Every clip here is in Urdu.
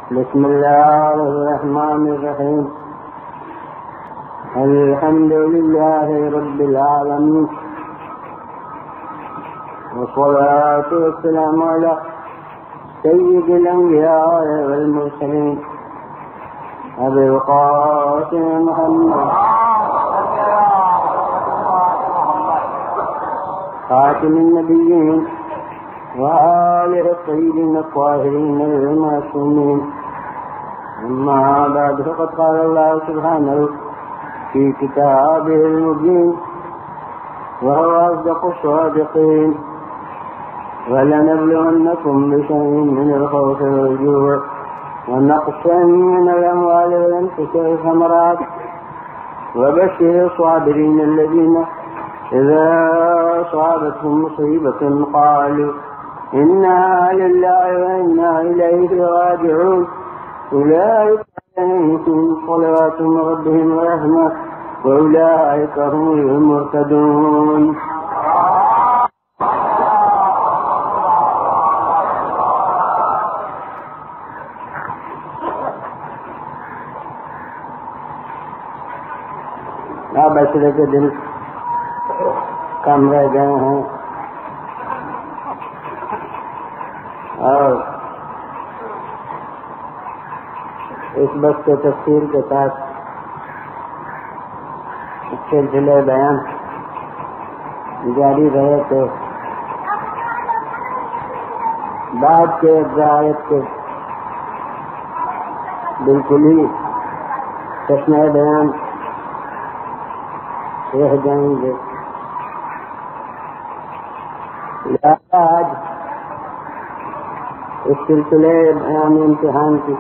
بسم الله الرحمن الرحيم. الحمد لله رب العالمين، والصلاة والسلام على سيد الأنبياء والمرسلين أبي القاسم محمد خاتم النبيين وآله الطيبين الطاهرين المعصومين. أما بعد، فقد قال الله سبحانه في كتابه المبين وهو أصدق الصادقين: ولنبلونكم بشيء من الخوف والجوع ونقص من الأموال والأنفس والثمرات وبشر الصابرين الذين إذا أصابتهم مصيبة قالوا إنا لله وإنا إليه راجعون. أولئك عليهم صلوات من ربهم ورحمة وأولئك هم المهتدون. بچڑے کے دن کم رہ گئے ہیں اور اس بس کے تفسیر کے ساتھ سلسلے بیان جاری رہے تو بعد کے آیت کے بالکل ہی چشمہ بیان رہ جائیں گے. آج اس سلسلے بیان امتحان کی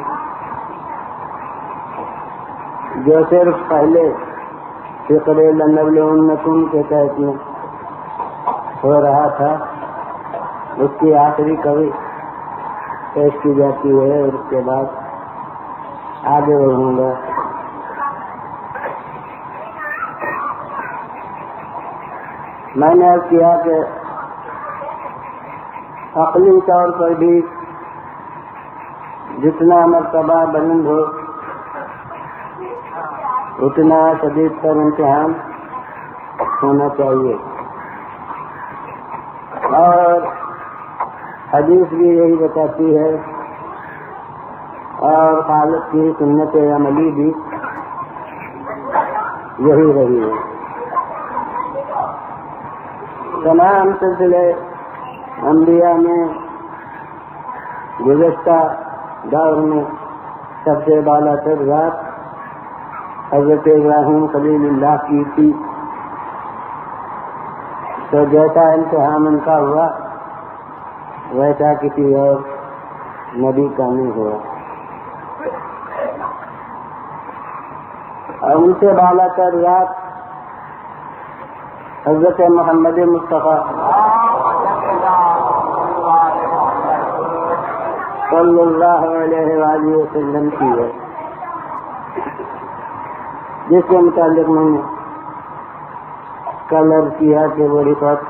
جو صرف پہلے فقر لنبلونکم کے تحت میں ہو رہا تھا، اس کی آخری کڑی پیش کی جاتی ہے اور اس کے بعد آگے بڑھوں گا. میں نے عرض کیا کہ عقلی طور پر بھی جتنا مرتبہ بلند ہو اتنا شدید پر امتحان ہونا چاہیے، اور حدیث بھی یہی بتاتی ہے اور خالق کی سنت عملی بھی یہی رہی ہے. تمام سلسلے انبیاء میں گزشتہ دور میں سب سے بالا تر ذات حضرت ابراہیم خلیل اللہ کی تھی، تو جیسا امتحان ان کا ہوا ویسا کسی اور نبی کا نہیں ہوا، اور ان سے بالا تر ذات حضرت محمد مصطفیٰ صلی اللہ علیہ وآلہ وسلم کی ہے، جس کے متعلق میں نے کل عرض کیا کہ وہ رفعت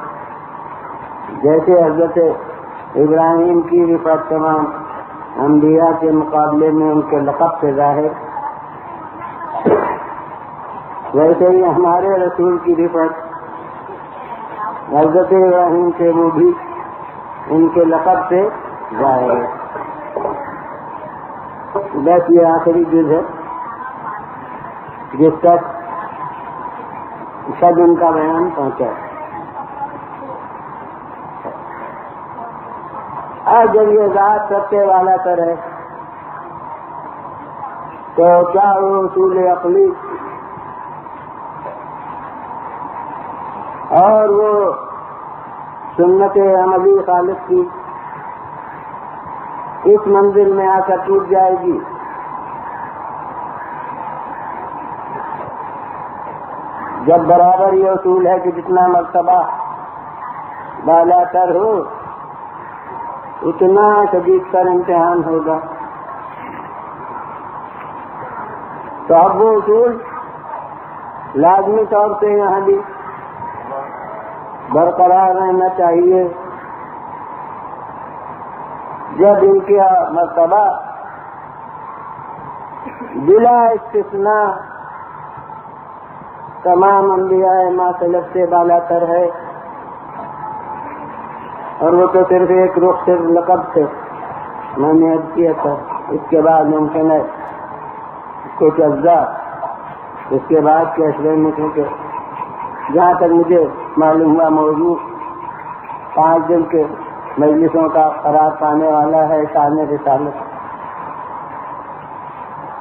جیسے حضرت ابراہیم کی رفعت تمام انبیاء کے مقابلے میں ان کے لقب سے ظاہر، ویسے ہی ہمارے رسول کی رفعت حضرت ابراہیم سے وہ بھی ان کے لقب سے ظاہر ہے. بس یہ آخری جز ہے جس تک سب ان کا بیان پہنچا. اور جب یہ ذات سب سے والا تر ہے تو کیا وہ اصول عقلی اور وہ سنت عملی خالق کی اس منزل میں آ کر ٹوٹ جائے گی؟ جب برابر یہ اصول ہے کہ جتنا مرتبہ بالا تر ہو اتنا شدید تر امتحان ہوگا، تو اب وہ اصول لازمی طور سے یہاں بھی برقرار رہنا چاہیے. جب ان کا مرتبہ بلا استثناء تمام انبیاء ما سلف سے بالا تر ہے، اور وہ تو صرف ایک رخ سے لقب سے میں نے عرض کیا تھا. اس کے بعد ممکن ہے کچھ اجزاء اس کے بعد کے اشرے میں، کیونکہ جہاں تک مجھے معلوم ہوا موضوع 5 دن کے مجلسوں کا قرار پانے والا ہے شان رسالت،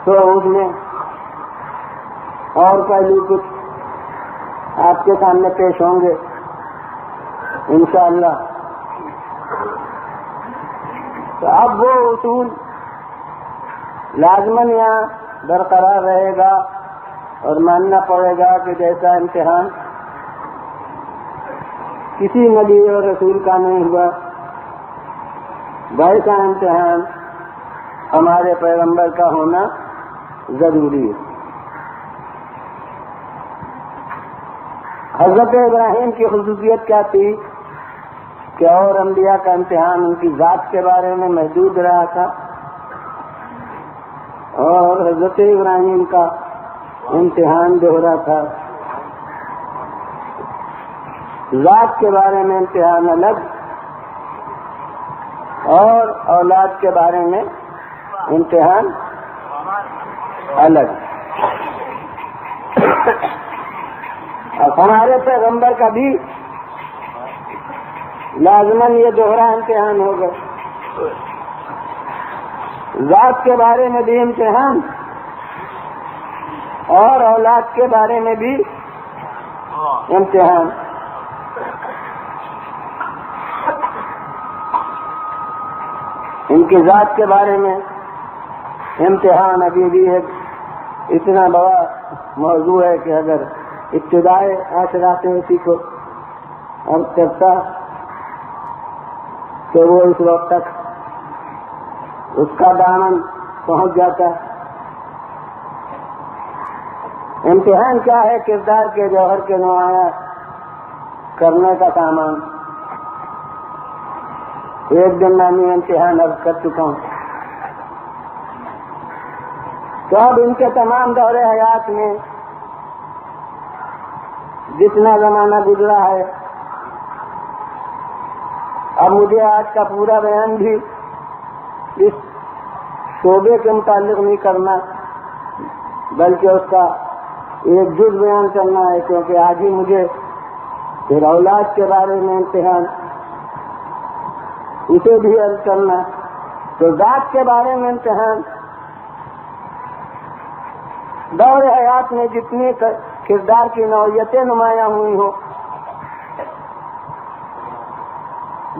تو اس میں اور پہلو کچھ آپ کے سامنے پیش ہوں گے انشاءاللہ. تو اب وہ اصول لازماً یہاں برقرار رہے گا اور ماننا پڑے گا کہ جیسا امتحان کسی نبی اور رسول کا نہیں ہوا، ویسا امتحان ہمارے پیغمبر کا ہونا ضروری ہے. حضرت ابراہیم کی خصوصیت کیا تھی کہ اور انبیاء کا امتحان ان کی ذات کے بارے میں محدود رہا تھا، اور حضرت ابراہیم کا امتحان دوہرا تھا. ذات کے بارے میں امتحان الگ اور اولاد کے بارے میں امتحان الگ. اب ہمارے پیغمبر کا بھی لازماً یہ دوہرا امتحان ہوگا، ذات کے بارے میں بھی امتحان اور اولاد کے بارے میں بھی امتحان. ان کی ذات کے بارے میں امتحان ابھی بھی ایک اتنا بڑا موضوع ہے کہ اگر ابتدائے عاشرات اسی کو عرض کرتا تو وہ اس وقت تک اس کا دامن پہنچ جاتا. امتحان کیا ہے؟ کردار کے جوہر کے نمایاں کرنے کا سامان. ایک دن میں امتحان عرض کر چکا ہوں. تو اب ان کے تمام دور حیات میں جتنا زمانہ گزرا ہے، اب مجھے آج کا پورا بیان بھی اس شعبے کے متعلق نہیں کرنا، بلکہ اس کا ایک جز بیان کرنا ہے، کیونکہ آج ہی مجھے پھر اولاد کے بارے میں امتحان اسے بھی عرض کرنا. تو ذات کے بارے میں امتحان دور حیات میں جتنی کردار کی نوعیتیں نمایاں ہوئی ہوں،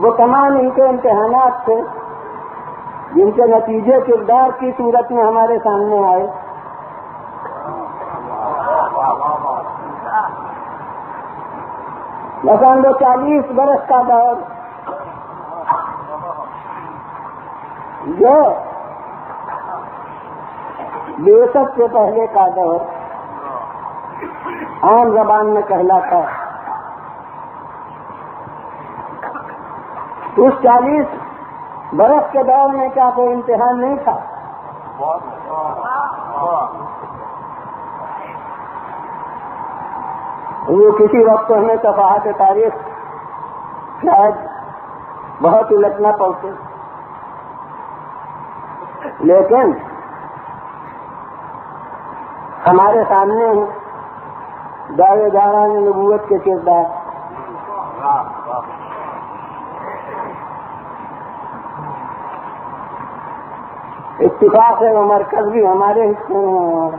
وہ تمام ان کے امتحانات تھے جن کے نتیجے کردار کی صورت میں ہمارے سامنے آئے. مثلاً وہ 40 برس کا دور جو بعثت سے پہلے کا دور عام زبان میں کہلاتا ہے، اس 40 برس کے دور میں کیا کوئی امتحان نہیں تھا؟ وہ کسی وقت ہمیں صفحات تاریخ شاید بہت الجھنا پڑتے، لیکن ہمارے سامنے دعوے داران نبوت کے کردار اتفاق ہے، وہ مرکز بھی ہمارے حصے میں.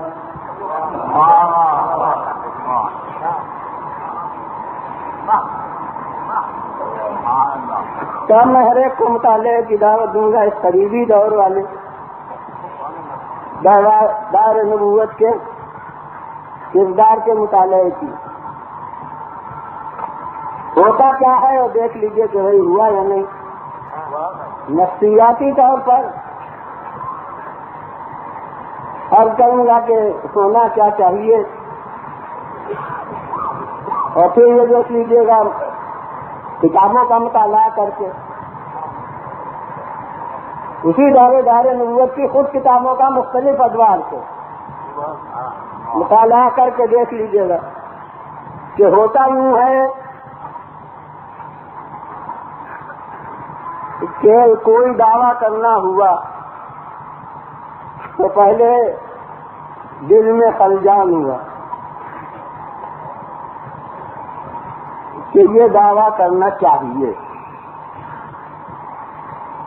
تب میں ہر ایک کو مطالعے کی دعوت دوں گا اس قریبی دور والے دار نبوت کے کردار کے مطالعے کی. ہوتا کیا ہے اور دیکھ لیجئے کہ وہی ہوا یا نہیں. نفسیاتی طور پر عرض کروں گا کہ ہونا کیا چاہیے، اور پھر یہ دیکھ لیجیے گا کتابوں کا مطالعہ کر کے اسی دعوے دار نبوت کی خود کتابوں کا مختلف ادوار سے مطالعہ کر کے دیکھ لیجیے گا کہ ہوتا یوں ہے کہ کوئی دعویٰ کرنا ہوا تو پہلے دل میں خلجان ہوا کہ یہ دعویٰ کرنا چاہیے.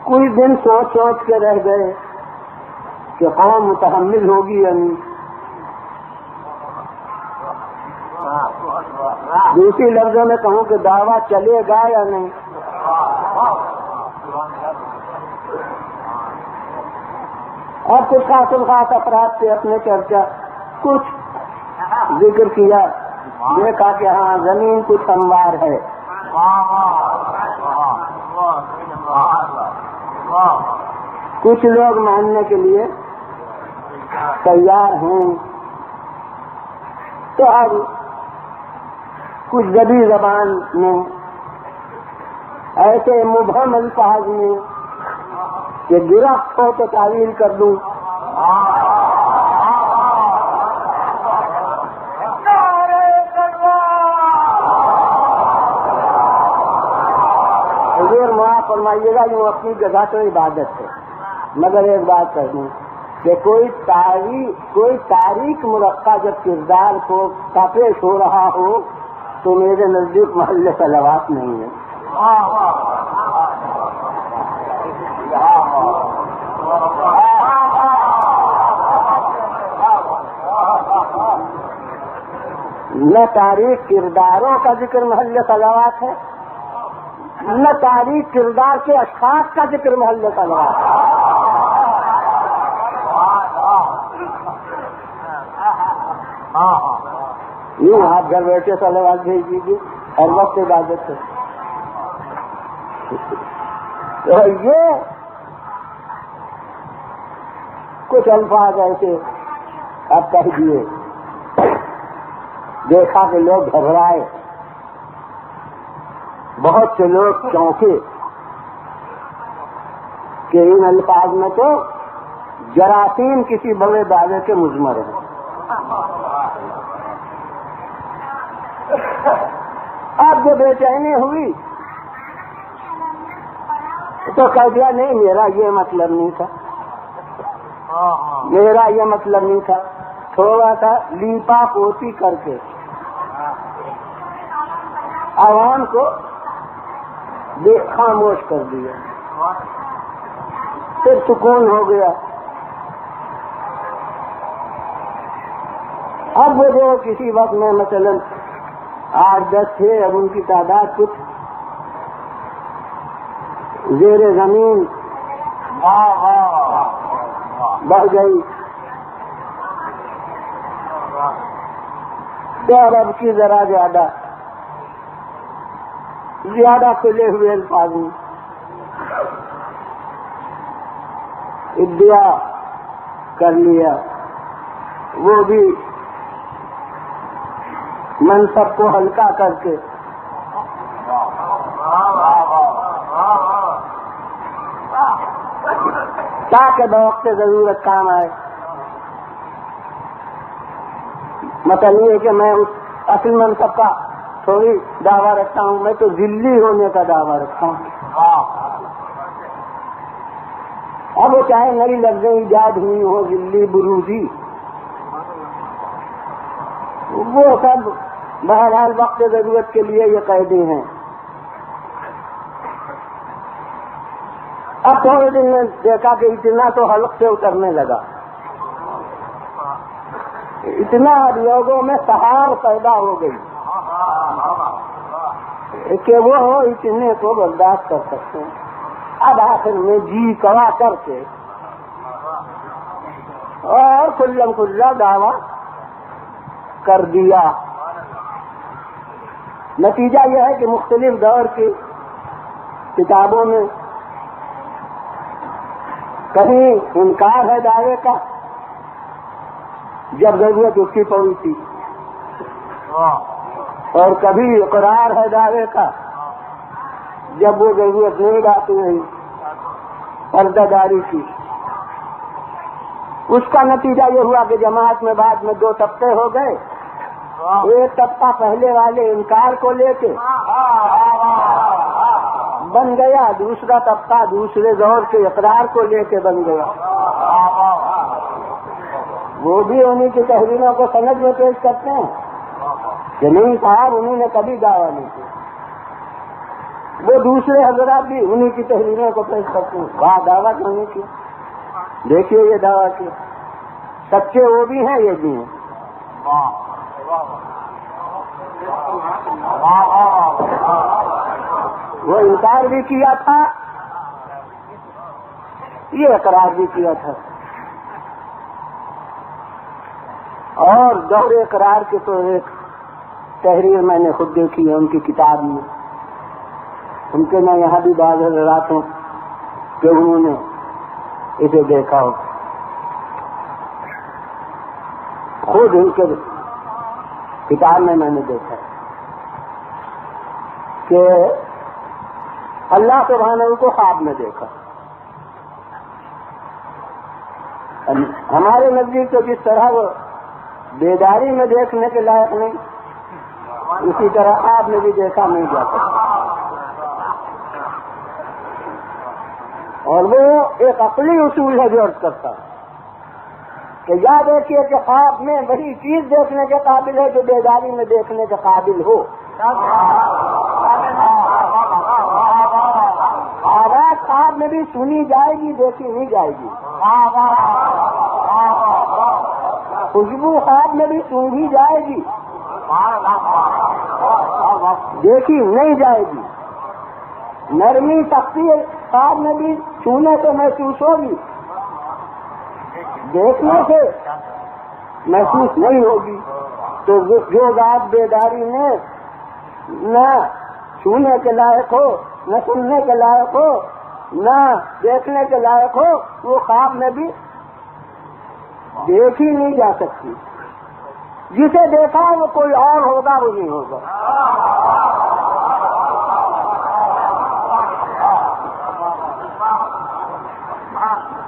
کچھ دن سوچ سوچ کے رہ گئے کہ قوم متحمل ہوگی یا نہیں. دوسری لفظوں میں کہوں کہ دعویٰ چلے گا یا نہیں. اور کچھ خاص افراد سے اپنے چرچا کچھ ذکر کیا, دیکھا کہ ہاں زمین کچھ ہموار ہے. کچھ لوگ ماننے کے لیے تیار ہیں. تو اب کچھ گدی زبان میں ایسے مبہم الفاظ میں کہ گرفت ہو تو تعویل کر دوں, حضور معاف فرمائیے گا یوں اپنی جگہ تو عبادت ہے, مگر ایک بات کر دوں کہ کوئی تاریخ مرقع جب کردار کو پیش ہو رہا ہو تو میرے نزدیک محل صلوات نہیں ہے. نہ تاریخ کرداروں کا ذکر محل صلوات ہے, نہ تاریخ کردار کے اشخاص کا ذکر محل صلوات ہے. یوں آپ گھر بیٹھے صلوات بھیج دیجیے ہر وقت عبادت ہے. تو یہ کچھ الفاظ ایسے اب کہہ دیے, دیکھا کہ لوگ گھبرائے, بہت سے لوگ چونکے کہ ان الفاظ میں تو جراثیم کسی بڑے دعوے کے مضمر ہیں. اب جو بے چینی ہوئی تو کہہ دیا نہیں میرا یہ مطلب نہیں تھا, میرا یہ مطلب نہیں تھا. تھوڑا سا لیپا پوتی کر کے عوام کو خاموش کر دیا, پھر سکون ہو گیا. اب وہ جو کسی وقت میں مثلا 8-10 تھے, اب ان کی تعداد کچھ زیر زمین بڑھ گئی. تو اب کی ذرا زیادہ کھلے ہوئے الفاظ میں ادعا کر لیا, وہ بھی منصب کو ہلکا کر کے. تاکہ بوقت ضرورت کام آئے. مطلب یہ ہے کہ میں اس اصل منصب کا تھوڑی دعویٰ رکھتا ہوں, میں تو ذلی ہونے کا دعویٰ رکھتا ہوں. اب وہ چاہے نئی لفظیں ایجاد ہوئی ہو, ذلی بروزی, وہ سب بہرحال وقت ضرورت کے لیے یہ قیدی ہیں. اب تھوڑے دن میں دیکھا کہ اتنا تو حلق سے اترنے لگا, اتنا لوگوں میں سہار پیدا ہو گئی کہ وہ اتنے کو برداشت کر سکتے ہیں. اب آخر میں جی کڑا کر کے اور کھلم کھلا دعویٰ کر دیا. نتیجہ یہ ہے کہ مختلف دور کی کتابوں میں کہیں انکار ہے دعوے کا جب ضرورت اس کی پڑی تھی, اور کبھی اقرار ہے دعوے کا جب وہ ضرورت نہیں باقی رہی. پردہ داری کی. اس کا نتیجہ یہ ہوا کہ جماعت میں بعد میں 2 طبقے ہو گئے. ایک طبقہ پہلے والے انکار کو لے کے بن گیا, دوسرا طبقہ دوسرے دور کے اقرار کو لے کے بن گیا. وہ بھی انہیں کی تحریروں کو سند میں پیش کرتے ہیں کہ نہیں صاحب انہوں نے کبھی دعویٰ نہیں کیا. وہ دوسرے حضرات بھی انہیں کی تحریروں کو پیش کرتے ہیں, وہاں دعویٰ کیوں نہیں کیا, دیکھیے یہ دعویٰ کیا. سچے وہ بھی ہیں یہ بھی ہیں. وہ انکار بھی کیا تھا, یہ اقرار بھی کیا تھا. اور دور اقرار کے تو ایک تحریر میں نے خود دیکھی ہے ان کی کتاب میں. ان کے میں یہاں بھی بعض حضرات ہوں کہ انہوں نے اسے دیکھا ہو. خود ان کے کتاب میں نے دیکھا کہ اللہ سبحانہ کو خواب میں دیکھا. ہمارے نزدیک تو جس طرح وہ بیداری میں دیکھنے کے لائق نہیں, اسی طرح خواب میں بھی دیکھا نہیں جا سکتا. اور وہ ایک عقلی اصول ہے جو عرض کرتا ہے کہ یاد رکھیے کہ خواب میں وہی چیز دیکھنے کے قابل ہے جو بیداری میں دیکھنے کے قابل ہو. آواز خواب میں بھی سنی جائے گی, دیکھی نہیں جائے گی. خوشبو خواب میں بھی سونگھی جائے گی, دیکھی نہیں جائے گی. نرمی سختی خواب میں بھی چھونے سے محسوس ہوگی, دیکھنے سے محسوس نہیں ہوگی. تو جو ذات بیداری میں نہ چھونے کے لائق ہو, نہ سننے کے لائق ہو, نہ دیکھنے کے لائق ہو, وہ خواب میں بھی دیکھی نہیں جا سکتی. جسے دیکھا وہ کوئی اور ہوگا, وہ نہیں ہوگا.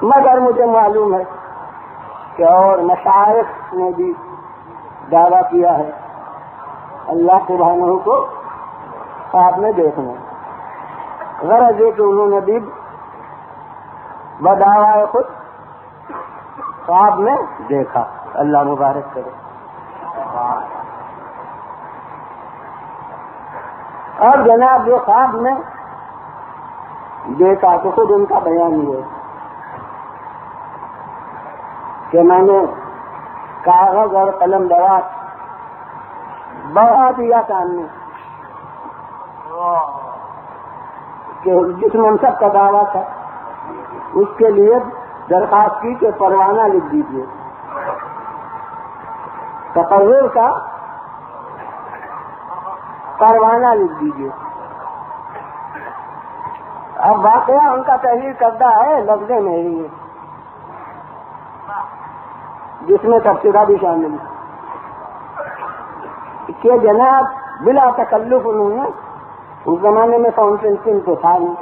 مگر مجھے معلوم ہے کہ اور مشائخ نے بھی دعویٰ کیا ہے اللہ سبحانہ کو خواب میں دیکھنا. غرض یہ کہ انہوں نے بھی بدعویٰ خود خواب میں دیکھا. اللہ مبارک کرے. اور جناب جو خواب میں دیکھا تو خود ان کا بیان ہی ہے کہ میں نے کاغذ اور قلم دوات بڑھا دیا سامنے کہ جس منصب کا دعویٰ تھا اس کے لیے درخواست کی کہ پروانہ لکھ دیجیے, تقرر کا پروانہ لکھ دیجیے. اب واقعہ ان کا تحریر کردہ ہے, لفظیں میری ہیں جس میں تفسیرہ بھی شامل ہے کہ جناب بلا تکلف انہوں نے, اس زمانے میں فاؤنٹین تو تھا نہیں,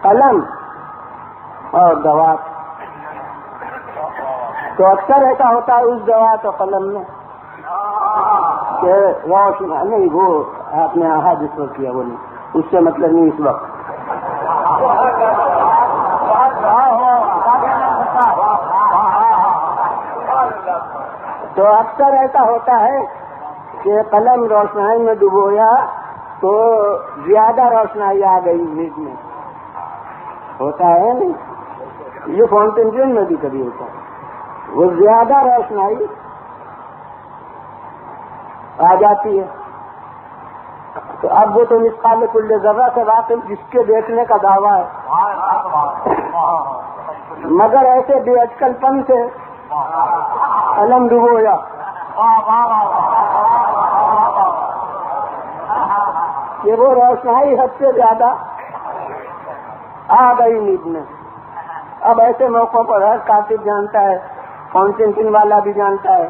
قلم اور دوات. تو اکثر ایسا ہوتا ہے اس دوات اور قلم میں کہ روشن نہیں, وہ آپ نے آہا جس وقت کیا وہ نہیں, اس سے مطلب نہیں اس وقت. تو اکثر ایسا ہوتا ہے کہ قلم روشنائی میں ڈبویا تو زیادہ روشنائی آ گئی نیٹ میں, ہوتا ہے نہیں. یہ فاؤنٹین میں بھی کبھی ہوتا ہے, وہ زیادہ روشنائی آ جاتی ہے. تو اب وہ تو مثقال کل ذرہ سے واقف جس کے دیکھنے کا دعویٰ ہے, مگر ایسے بے اٹکل پن سے قلم ڈبویا کہ وہ روشنائی حد سے زیادہ آ گئی نیند میں. اب ایسے موقعوں پر ہر کاتب جانتا ہے, فاؤنٹین والا بھی جانتا ہے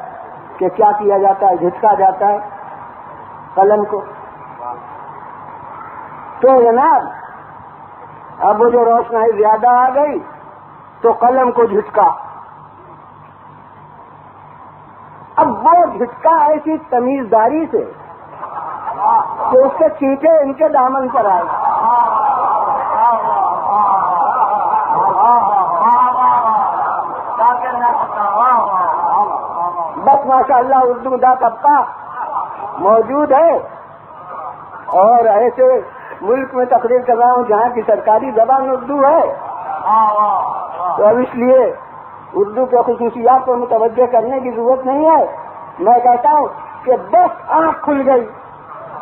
کہ کیا کیا جاتا ہے, جھٹکا جاتا ہے قلم کو. تو جناب اب وہ جو روشنائی زیادہ آ گئی تو قلم کو جھٹکا. اب وہ جھٹکا ایسی تمیزداری سے کہ اس کے چیٹے ان کے دامن پر آئے. بس ماشاء اللہ اردو دا طبقہ موجود ہے، اور ایسے ملک میں تقریر کر رہا ہوں جہاں کی سرکاری زبان اردو ہے، تو اب اس لیے اردو کے خصوصیات کو متوجہ کرنے کی ضرورت نہیں ہے. میں کہتا ہوں کہ بس آنکھ کھل گئی،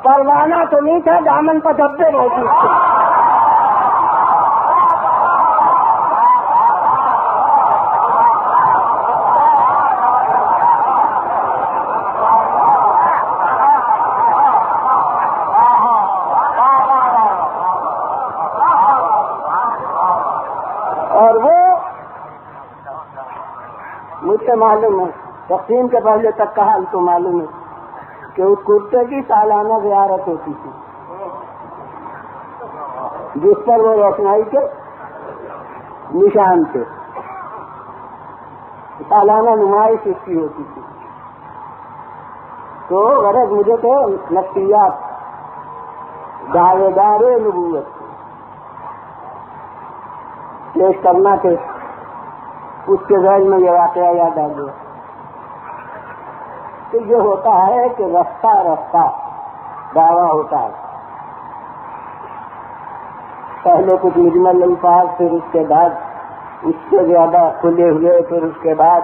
پروانہ تو نہیں تھا، دامن پر دھبے موجود تھے. اور وہ مجھ سے معلوم ہے، تقسیم کے پہلے تک کا حال تو معلوم ہے کہ اس کرتے کی سالانہ زیارت ہوتی تھی جس پر وہ روشنائی کے نشان تھے. سالانہ نمائش اس کی ہوتی تھی. تو غرض مجھے تو نفسیات دعوے دار نبوت پیش کرنا تھے، اس کے ذہن میں یہ واقعہ یاد آ گیا. تو یہ ہوتا ہے کہ رفتہ رفتہ دعویٰ ہوتا ہے. پہلے کچھ مجمل الفاظ، پھر اس کے بعد اس سے زیادہ کھلے ہوئے، پھر اس کے بعد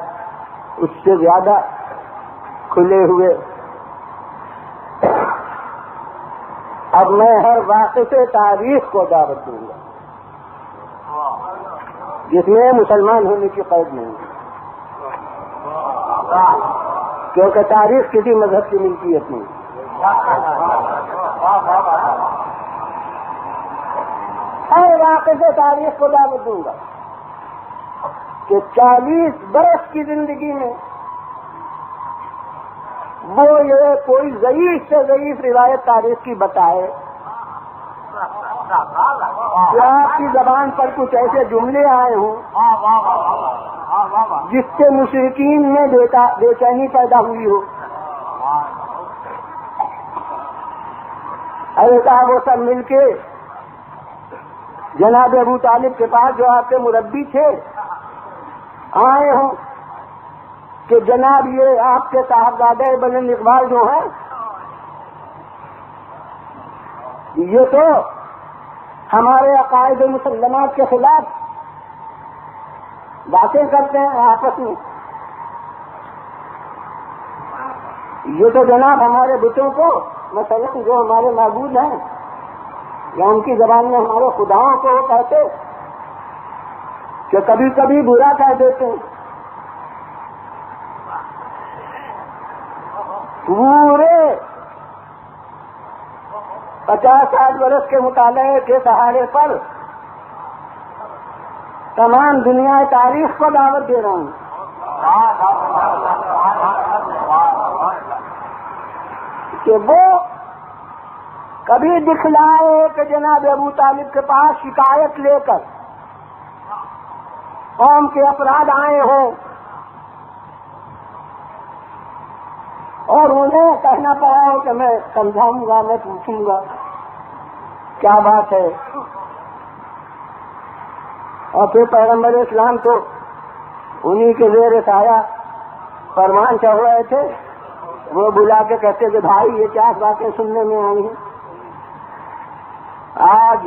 اس سے زیادہ کھلے ہوئے. اب میں ہر واقعے سے تاریخ کو دعوت دوں گا جس میں مسلمان ہونے کی قید نہیں ہے، کیونکہ تاریخ کسی مذہب کی ملکیت نہیں. ہر واقعے سے تاریخ کو دعوت دوں گا کہ 40 برس کی زندگی میں وہ یہ کوئی ضعیف سے ضعیف روایت تاریخ کی بتائے کہ آپ کی زبان پر کچھ ایسے جملے آئے ہوں جس سے مشرکین میں بے چینی پیدا ہوئی ہو. ارے صاحب وہ سب مل کے جناب ابو طالب کے پاس جو آپ کے مربی تھے آئے ہوں کہ جناب یہ آپ کے صاحبزادہ بلند اقبال جو ہیں یہ تو ہمارے عقائد مسلمات کے خلاف باتیں کرتے ہیں آپس میں. یہ تو جناب ہمارے بتوں کو، مثلا جو ہمارے معبود ہیں یا ان کی زبان میں ہمارے خداؤں کو وہ کہتے کہ کبھی کبھی برا کہہ دیتے ہیں. پورے 50-60 برس کے مطالعے کے سہارے پر تمام دنیا تاریخ کو دعوت دے رہا ہوں کہ وہ کبھی دکھلائے کہ جناب ابو طالب کے پاس شکایت لے کر قوم کے افراد آئے ہوں اور انہیں کہنا پڑا ہو کہ میں سمجھاؤں گا، میں پوچھوں گا کیا بات ہے. اور پھر پیغمبر اسلام تو انہی کے زیر سایہ فرمان چڑھ رہے تھے، وہ بلا کے کہتے کہ بھائی یہ کیا باتیں سننے میں آئی ہیں. آج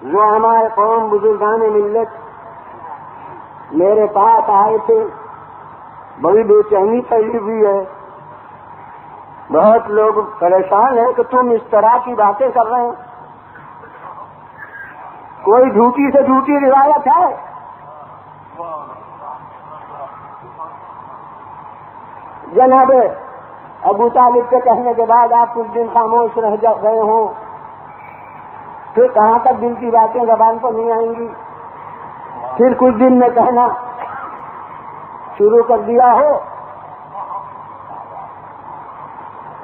جو ہمارے قوم بزرگان ملت میرے پاس آئے تھے، بڑی بے چینی پھیلی ہوئی ہے، بہت لوگ پریشان ہیں کہ تم اس طرح کی باتیں کر رہے ہیں. کوئی جھوٹی سے جھوٹی روایت ہے؟ جناب ابو طالب کے کہنے کے بعد آپ کچھ دن خاموش رہ گئے ہوں، پھر کہاں تک دل کی باتیں زبان پر نہیں آئیں گی؟ پھر کچھ دن میں کہنا شروع کر دیا ہو،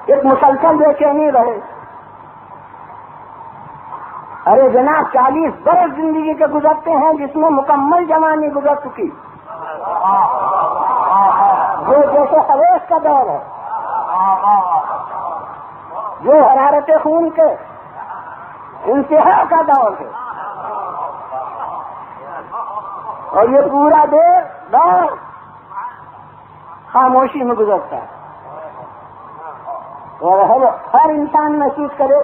ایک مسلسل بے چینی رہے. ارے جناب 40 برس زندگی کے گزرتے ہیں جس میں مکمل جوانی گزر چکی، جو جیسے خلیج کا دور ہے، جو حرارت خون کے انتہا کا دور ہے، اور یہ پورا دور خاموشی میں گزرتا ہے. اور ہر انسان محسوس کرے.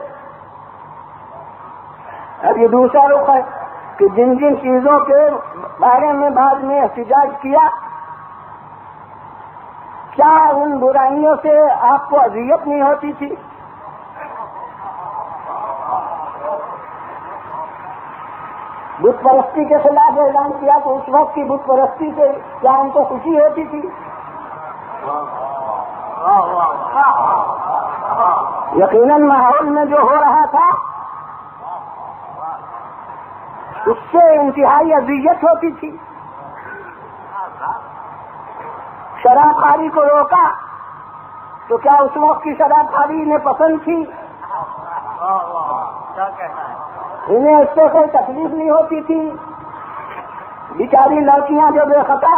اب یہ دوسرا رخ ہے کہ جن جن چیزوں کے بارے میں بعد میں احتجاج کیا، کیا ان برائیوں سے آپ کو اذیت نہیں ہوتی تھی؟ بت پرستی کے خلاف اعلان کیا تو اس وقت کی بت پرستی سے کیا ان کو خوشی ہوتی تھی؟ یقیناً ماحول میں جو ہو رہا تھا اس سے انتہائی اذیت ہوتی تھی. شراب خواری کو روکا تو کیا اس وقت کی شراب خواری انہیں پسند تھی؟ انہیں اس سے کوئی تکلیف نہیں ہوتی تھی. بیچاری لڑکیاں جو بے خطا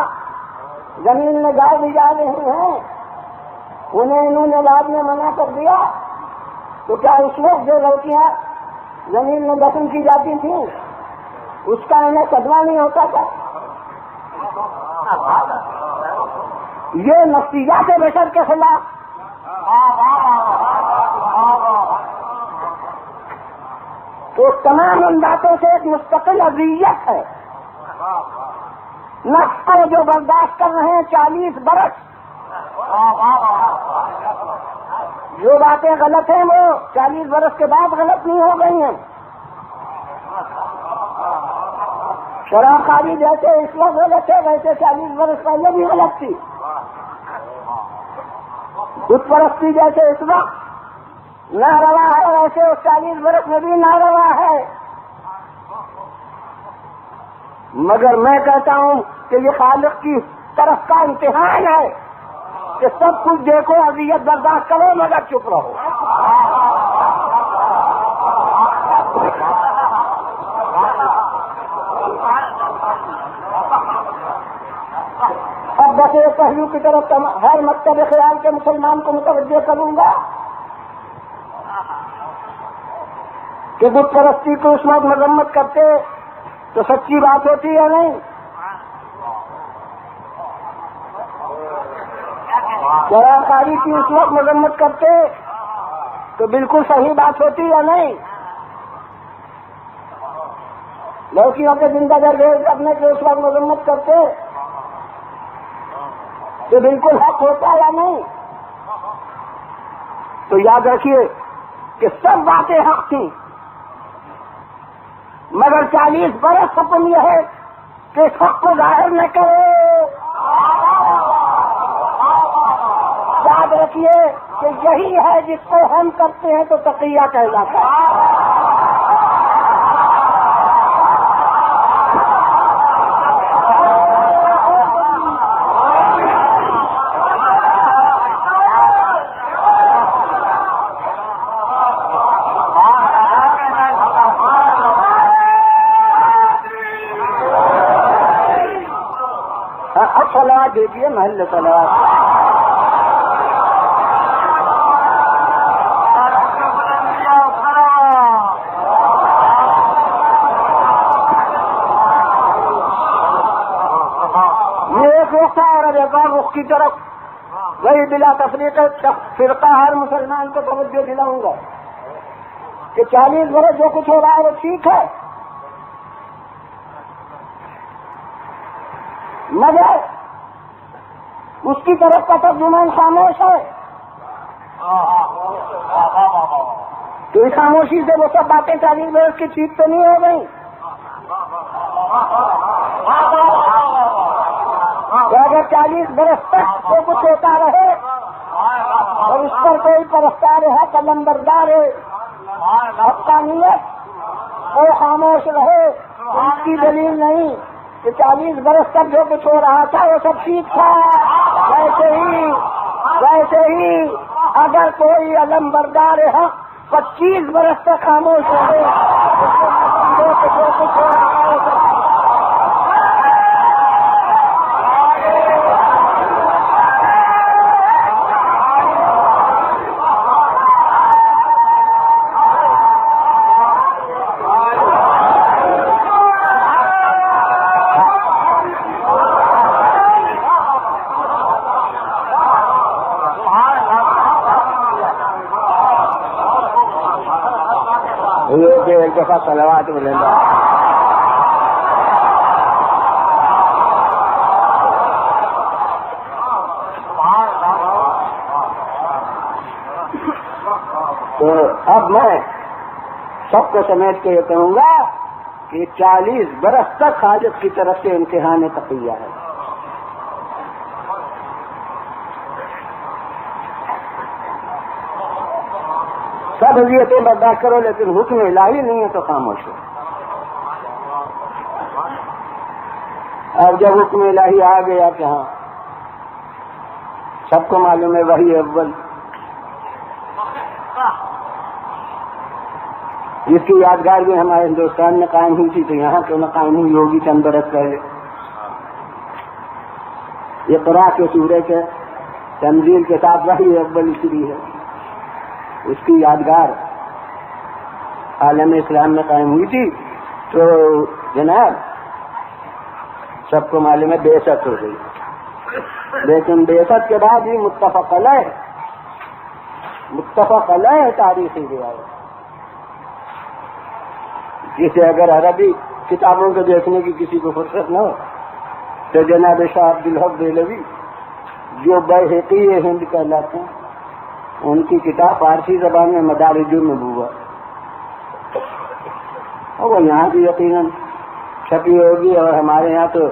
زمین میں گائے بھی جا رہی ہیں، انہیں انہوں نے بعد میں منع کر دیا تو کیا اس وقت جو لڑکیاں زمین میں دفن کی جاتی تھیں اس کا انہیں صدمہ نہیں ہوتا تھا؟ یہ نفسیات بشر کے خلاف تو تمام ان باتوں سے ایک مستقل اذیت ہے. نفس کو جو برداشت کر رہے ہیں 40 برس، جو باتیں غلط ہیں وہ 40 برس کے بعد غلط نہیں ہو گئی ہیں. شراب خواری جیسے اس وقت غلط ہے ویسے 40 برس پہلے بھی غلط تھی. بت پرستی جیسے اس وقت ناروا ہے ویسے اس 40 برس میں بھی ناروا ہے. مگر میں کہتا ہوں کہ یہ خالق کی طرف کا امتحان ہے کہ سب کچھ دیکھو، اذیت برداشت کرو مگر چپ رہو. اب بس ایک پہلو کی طرف ہر مکتب خیال کے مسلمان کو متوجہ کروں گا کہ بت پرستی کو اس وقت مذمت کرتے تو سچی بات ہوتی ہے نہیں؟ شراب خواری کی اس وقت مذمت کرتے تو بالکل صحیح بات ہوتی یا نہیں؟ لڑکیوں کے زندہ دردیز کرنے کی اس وقت مذمت کرتے تو بالکل حق ہوتا یا نہیں؟ تو یاد رکھیے کہ سب باتیں حق تھیں، مگر 40 برس حکم یہ ہے کہ اس حق کو ظاہر نہ کرو. یاد رکھیے کہ یہی ہے جس کو ہم کرتے ہیں تو تقیہ کہلاتا ہے. صلوات دیجیے محل صلوات. یہ ایک رخ تھا اور اب ایک اور رخ کی طرف وہی بلا تفریق فرقہ ہر مسلمان کو توجہ دلاؤں گا کہ 40 برس جو کچھ ہو رہا ہے وہ ٹھیک ہے، مگر اس کی طرف کا ترجمان خاموش ہے. تو اس خاموشی سے وہ سب باتیں 40 برس کی ٹھیک تو نہیں ہو گئی. تو اگر 40 برس تک وہ کچھ ہوتا رہے اور اس پر کوئی پرستار ہے، قلم بردار ہے، حقانیت وہ خاموش رہے، اس کی دلیل نہیں کہ 40 برس تک جو کچھ ہو رہا تھا وہ سب ٹھیک تھا. ویسے ہی اگر کوئی علم بردار ہے 25 برس تک خاموش ہو گئے. ایک دفعہ صلوات ملیں گا. تو اب میں سب کو سمیٹ کے یہ کہوں گا کہ 40 برس تک حاجت کی طرف سے امتحان تقیہ ہے. سب اذیتیں برداشت کرو لیکن حکم الہی نہیں ہے تو خاموش ہو. اب جب حکم الہی آ گیا کہ ہاں سب کو معلوم ہے وحی اول جس کی یادگار بھی ہمارے ہندوستان میں قائم ہوئی تھی تو یہاں کیوں نہ قائم ہوئی ہوگی چند برس پہلے. یہ قرآن کے سورے کے تنزیل کے ساتھ وحی اول اتری ہے. اس کی یادگار عالم اسلام میں قائم ہوئی تھی تو جناب سب کو معلوم ہے بعثت ہو گئی. لیکن بعثت کے بعد ہی متفق علیہ تاریخی روایت جسے اگر عربی کتابوں کو دیکھنے کی کسی کو فرصت نہ ہو تو جناب شاہ عبدالحق دہلوی جو بیہقی ہند کہلاتے ہیں ان کی کتاب فارسی زبان میں مدارج النبوۃ اور وہ یہاں بھی یقیناً چھپی ہوگی اور ہمارے یہاں تو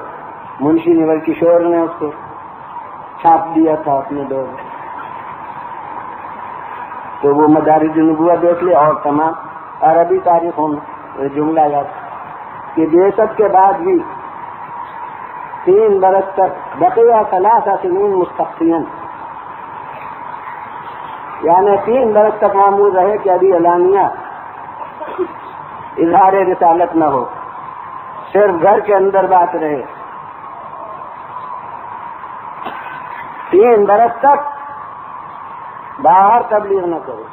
منشی نول کشور نے اس کو چھاپ دیا تھا اپنے دور میں. تو وہ مدارج النبوۃ دیکھ لے اور تمام عربی تاریخوں میں جملہ یاد کہ بعثت کے بعد بھی 3 برس تک بقیہ 3 سنین مستقیم یعنی 3 برس تک معمول رہے کہ ابھی اعلانیہ اظہار رسالت نہ ہو, صرف گھر کے اندر بات رہے. 3 برس تک باہر تبلیغ نہ کرو,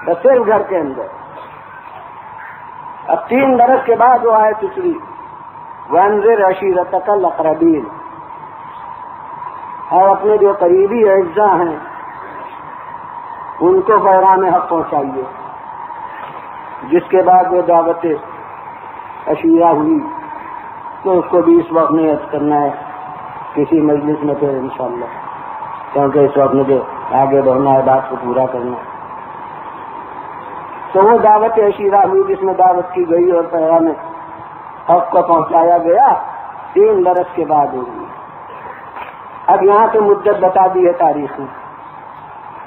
بس صرف گھر کے اندر. اب 3 برس کے بعد وہ آئے تیسری وانذر عشیرتک الاقربین, اور اپنے جو قریبی اعزاء ہیں ان کو پیغام حق پہنچائیے. جس کے بعد وہ دعوت عشیرہ ہوئی تو اس کو بھی اس وقت میں عرض کرنا ہے کسی مجلس میں پھر انشاءاللہ, کیونکہ اس وقت مجھے آگے بڑھنا ہے, بات کو پورا کرنا. تو وہ دعوت عشیرہ ہوئی جس میں دعوت کی گئی اور پیغام حق کو پہنچایا گیا 3 برس کے بعد ہوئی. اب یہاں سے مدت بتا دی ہے تاریخ میں,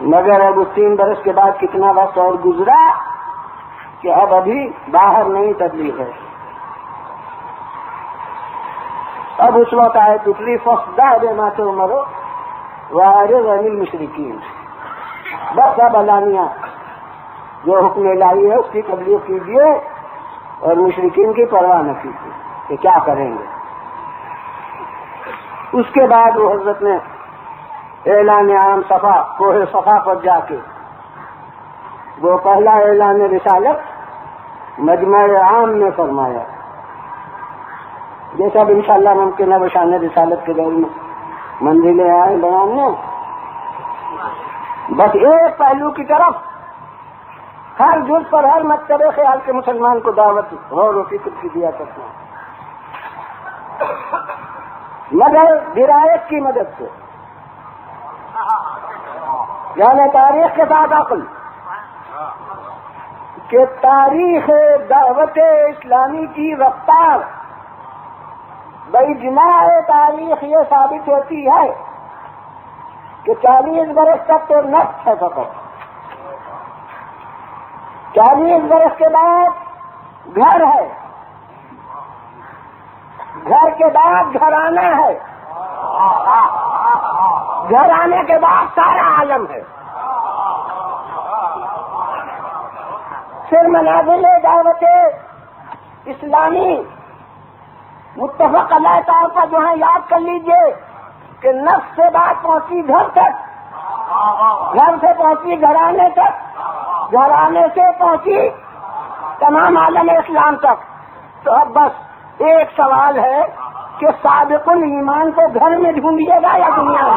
مگر اب اس 3 برس کے بعد کتنا وقت اور گزرا کہ اب ابھی باہر نہیں تبلیغ ہے. اب اس وقت آئے پچھلی فصدہ بما تؤمر واعرض عن المشرکین, بس اب علانیہ جو حکم الہی ہے اس کی تبلیغ کیجیے اور مشرکین کی پرواہ نہ کیجیے کہ کیا کریں گے. اس کے بعد وہ حضرت نے اعلان عام صفا کوہ صفا پر جا کے وہ پہلا اعلان رسالت مجمع عام میں فرمایا, جیسا اب انشاءاللہ ممکن ہے بشان رسالت کے دور میں منزلیں آئے بیان میں. بس ایک پہلو کی طرف ہر جز پر ہر مکتب خیال کے مسلمان کو دعوت غور و فکر کی دیا کرنا, مگر درایت کی مدد سے, یعنی تاریخ کے ساتھ عقل کہ تاریخ دعوت اسلامی کی رفتار باجماع تاریخ یہ ثابت ہوتی ہے کہ 40 برس تک تو نفس ہے فقط, 40 برس کے بعد گھر ہے, گھر کے بعد گھرانہ ہے, گھر آنے کے بعد سارا عالم ہے. پھر منازل دعوت اسلامی متفق علیہ طور پر جو ہے یاد کر لیجئے کہ نفس سے بات پہنچی گھر تک، گھر سے پہنچی گھرانے تک، گھرانے سے پہنچی تمام عالم اسلام تک. تو اب بس ایک سوال ہے کہ سابق الایمان کو گھر میں ڈھونڈیے گا یا دنیا میں؟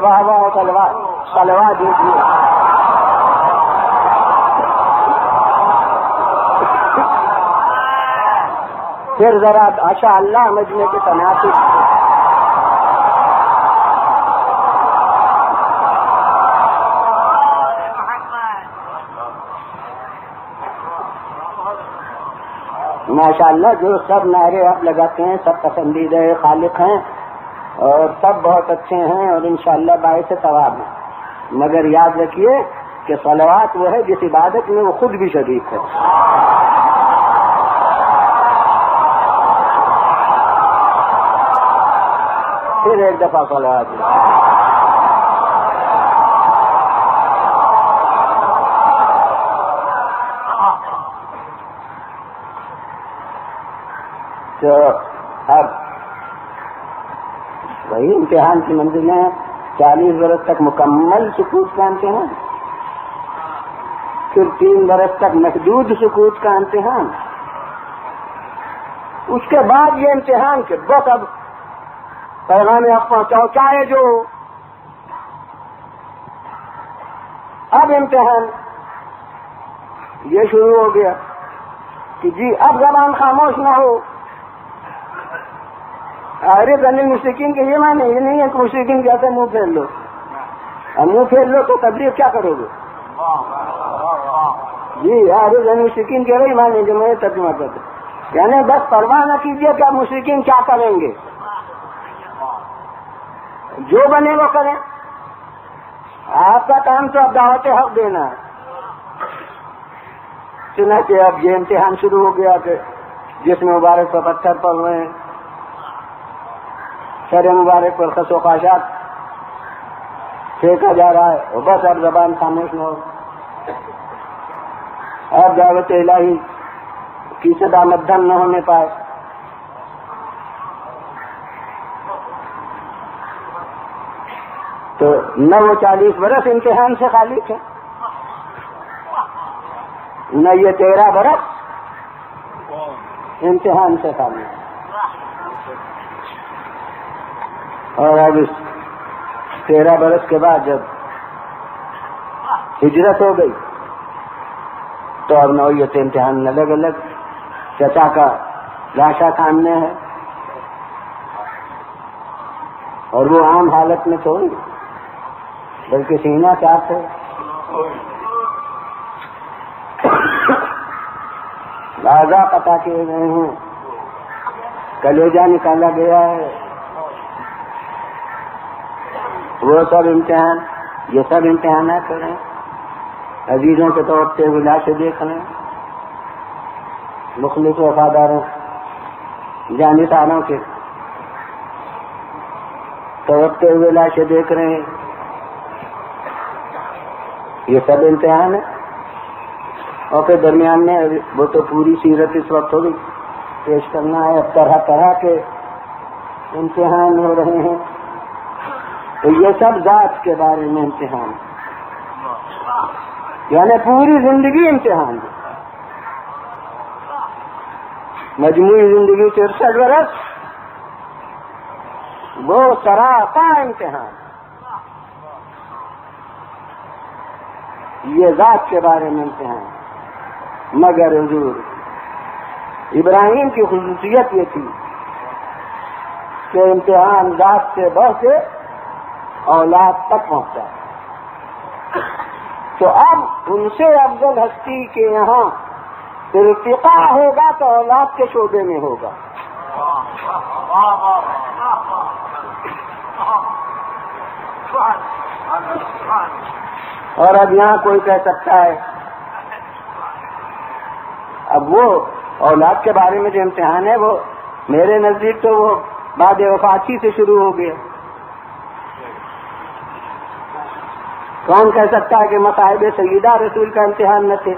واہ واہ سلوا دیجیے. پھر ذرا ماشاء اللہ مجمع کی تناسب ماشاء اللہ جو سب نعرے آپ لگاتے ہیں سب پسندیدہ خالق ہیں اور سب بہت اچھے ہیں اور انشاءاللہ باعث ثواب ہیں، مگر یاد رکھیے کہ صلوات وہ ہے جس عبادت میں وہ خود بھی شریک ہے. پھر ایک دفعہ صلوات. تو اب وہی امتحان کی منزلیں 40 برس تک مکمل سکوت کا امتحان، پھر 3 برس تک محدود سکوت کا امتحان، اس کے بعد یہ امتحان کہ بس اب پیغام آپ پہنچاؤ چاہے جو. اب امتحان یہ شروع ہو گیا کہ جی اب زبان خاموش نہ ہو. ارے بنی مشرکین کے یہ معنی یہ نہیں ہے کہ مشرکین کہتے ہیں منہ پھیر لو، اور منہ پھیر لو تو تبلیغ کیا کرو گے؟ جی ارے بنی مشرکین کے وہی معنی جو میں ترجمہ کرتا ہوں، یعنی بس پرواہ نہ کیجیے کہ مشرکین کیا کریں گے، جو بنے وہ کریں، آپ کا کام تو اب دعوت حق دینا ہے. چنانچہ اب یہ امتحان شروع ہو گیا کہ جس میں مبارک پر پتھر پڑ رہے ہیں، سر مبارک پر خس و خاشات پھینکا جا رہا ہے، اور بس اب زبان خاموش نہ ہو. اب دعوت الہی کی صدا مدھم نہ ہونے پائے. تو نہ وہ 40 برس امتحان سے خالی تھے، نہ یہ 13 برس امتحان سے خالی. اور اب اس 13 برس کے بعد جب ہجرت ہو گئی تو اب نوعیت امتحان الگ الگ. چچا کا لاشا سامنے ہے اور وہ عام حالت میں تھوڑی بلکہ سینہ چاک ہے. اعضاء قطع کیے گئے ہیں، کلیجہ نکالا گیا ہے. وہ سب امتحان، یہ سب امتحانات ہو رہے ہیں. عزیزوں کے توڑتے ہوئے لاشیں دیکھ رہے ہیں، مخلص وفاداروں جانبداروں کے توڑتے ہوئے لاشیں دیکھ رہے ہیں. یہ سب امتحان ہے. اور پھر درمیان میں وہ تو پوری سیرت اس وقت تھوڑی پیش کرنا ہے. اب طرح طرح کے امتحان ہو رہے ہیں. تو یہ سب ذات کے بارے میں امتحان، یعنی پوری زندگی امتحان ہے. مجموعی زندگی 63 برس وہ سراپا امتحان. یہ ذات کے بارے میں امتحان. مگر حضور ابراہیم کی خصوصیت یہ تھی کہ امتحان ذات سے بڑھ کے اولاد تک پہنچا. تو اب ان سے افضل ہستی کے یہاں ارتقاء ہوگا تو اولاد کے شعبے میں ہوگا. اور اب یہاں کوئی کہہ سکتا ہے، اب وہ اولاد کے بارے میں جو امتحان ہے وہ میرے نزدیک تو وہ بعد وفاتی سے شروع ہو گیا. کون کہہ سکتا ہے کہ مصائب سیدہ رسول کا امتحان نہ تھے؟